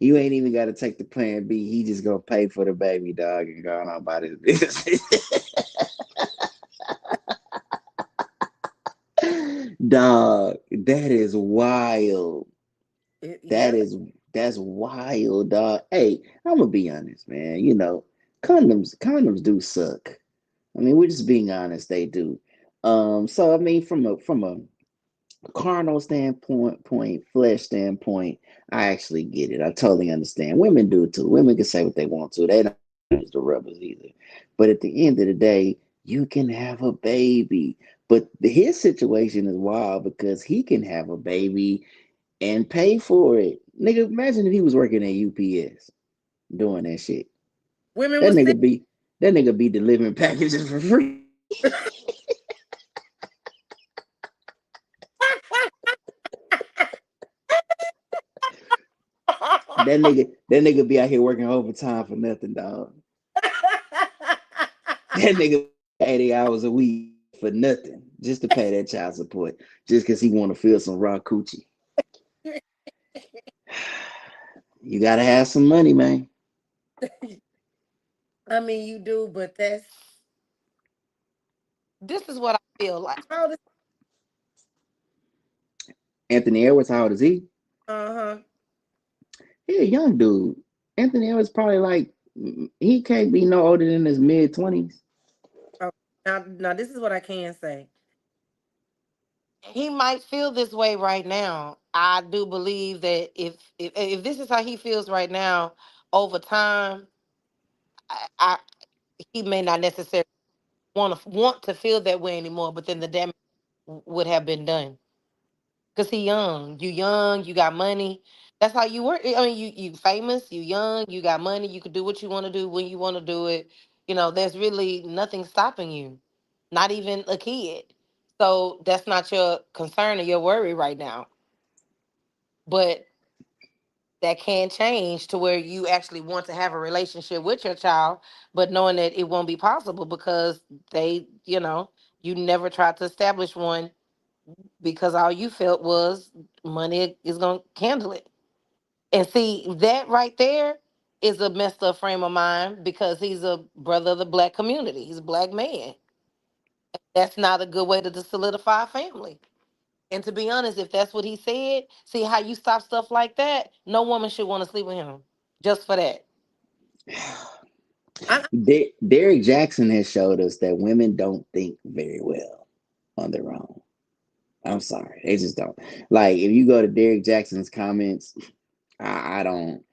You ain't even got to take the plan B. He just gonna pay for the baby dog and go on about his business. Dog, that is wild. That yeah. is that's wild, dog. Hey, I'm gonna be honest, man. You know, condoms do suck. I mean, we're just being honest, they do. So I mean, from a carnal standpoint, flesh standpoint, I actually get it. I totally understand. Women do too. Women can say what they want to. They don't use the rubbers either. But at the end of the day, you can have a baby. But his situation is wild because he can have a baby and pay for it. Nigga, imagine if he was working at UPS doing that shit. Women That will still. nigga be that nigga be delivering packages for free. That nigga be out here working overtime for nothing, dog. That nigga 80 hours a week for nothing, just to pay that child support, just because he want to feel some raw coochie. You gotta have some money, man. I mean, you do, but this is what I feel like. How this? Anthony Edwards, how old is he? Uh He a young dude. Anthony Edwards probably like he can't be no older than his mid 20s. huh. Now, this is what I can say. He might feel this way right now. I do believe that if this is how he feels right now, over time, I he may not necessarily want to feel that way anymore. But then the damage would have been done because he young. You young. You got money. That's how you work. I mean, you famous, you young, you got money, you can do what you want to do when you want to do it. There's really nothing stopping you, not even a kid. So that's not your concern or your worry right now. But that can change to where you actually want to have a relationship with your child, but knowing that it won't be possible because you never tried to establish one because all you felt was money is going to handle it. And see, that right there is a messed up frame of mind because he's a brother of the black community. He's a black man. That's not a good way to just solidify a family. And to be honest, if that's what he said, see how you stop stuff like that, no woman should want to sleep with him just for that. I, Derek Jackson has showed us that women don't think very well on their own. I'm sorry, they just don't. Like if you go to Derek Jackson's comments, I don't.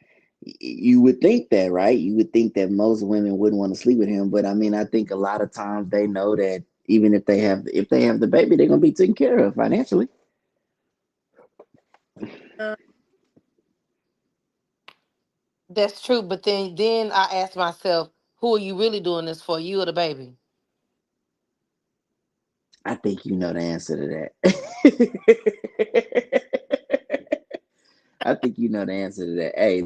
You would think that, right? You would think that most women wouldn't want to sleep with him, but I mean, I think a lot of times they know that even if they have the baby, they're gonna be taken care of financially. uh, that's true, but then I ask myself, who are you really doing this for, you or the baby? I think you know the answer to that. I think you know the answer to that. Hey,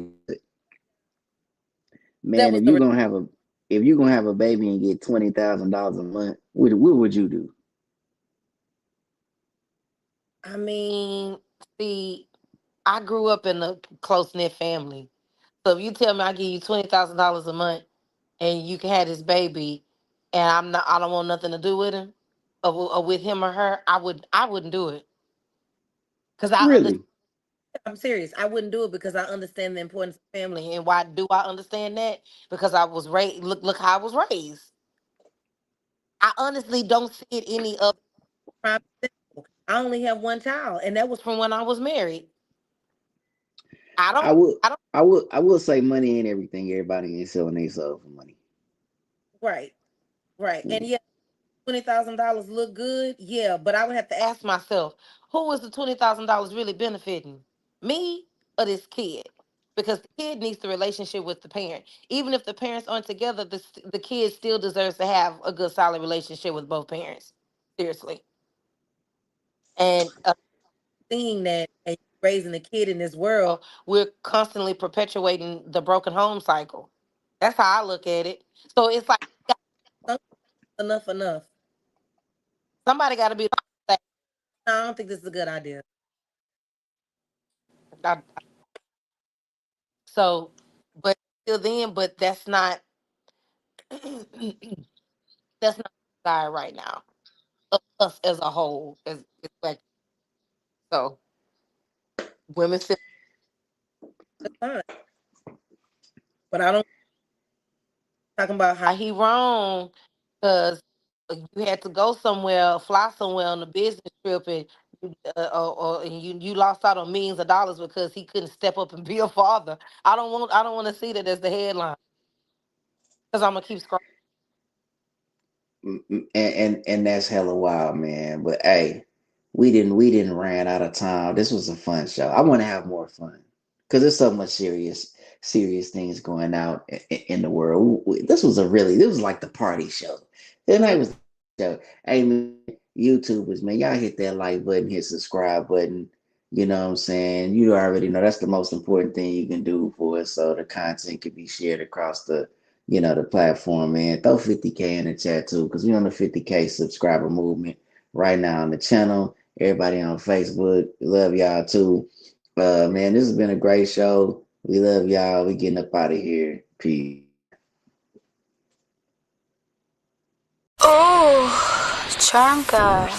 That man, was the. if you're gonna have a baby and get $20,000 a month, what would you do? I mean, see, I grew up in a close knit family. So if you tell me I give you $20,000 a month and you can have this baby, and I don't want nothing to do with him, or with him or her, I wouldn't do it because I understand. Really? I'm serious. I wouldn't do it because I understand the importance of family. And why do I understand that? Because I was raised. Look how I was raised. I honestly don't see it any other. Prime example. I only have one child, and that was from when I was married. I I don't. would I don't. I will say money ain't everything. Everybody ain't selling their soul for money. Right. Right. And Mm. yeah, $20,000 look good. Yeah, but I would have to ask myself, who is the $20,000 really benefiting? Me or this kid? Because the kid needs the relationship with the parent. Even if the parents aren't together, the kid still deserves to have a good, solid relationship with both parents. Seriously. And seeing that and raising a kid in this world, we're constantly perpetuating the broken home cycle. That's how I look at it. So it's like enough. Somebody got to be. Like, no, I don't think this is a good idea. I, so, but still, but that's not that's not desire right now. Of us as a whole, as like so, women feel that's fine, but I don't talking about how he wrong because you had to go somewhere, fly somewhere on a business trip, and and you lost out on millions of dollars because he couldn't step up and be a father. I don't want to see that as the headline because I'm gonna keep scrolling. And that's hella wild, man. But hey, we didn't ran out of time. This was a fun show. I want to have more fun because there's so much serious things going out in the world. This was like the party show. Tonight was the show. Hey man, YouTubers, man, y'all hit that like button, hit subscribe button. You know what I'm saying? You already know that's the most important thing you can do for us, so the content can be shared across the platform, man. Throw 50K in the chat too, because we on the 50K subscriber movement right now on the channel. Everybody on Facebook, we love y'all too. Man, this has been a great show. We love y'all. We getting up out of here. Peace. Oh, charm girl.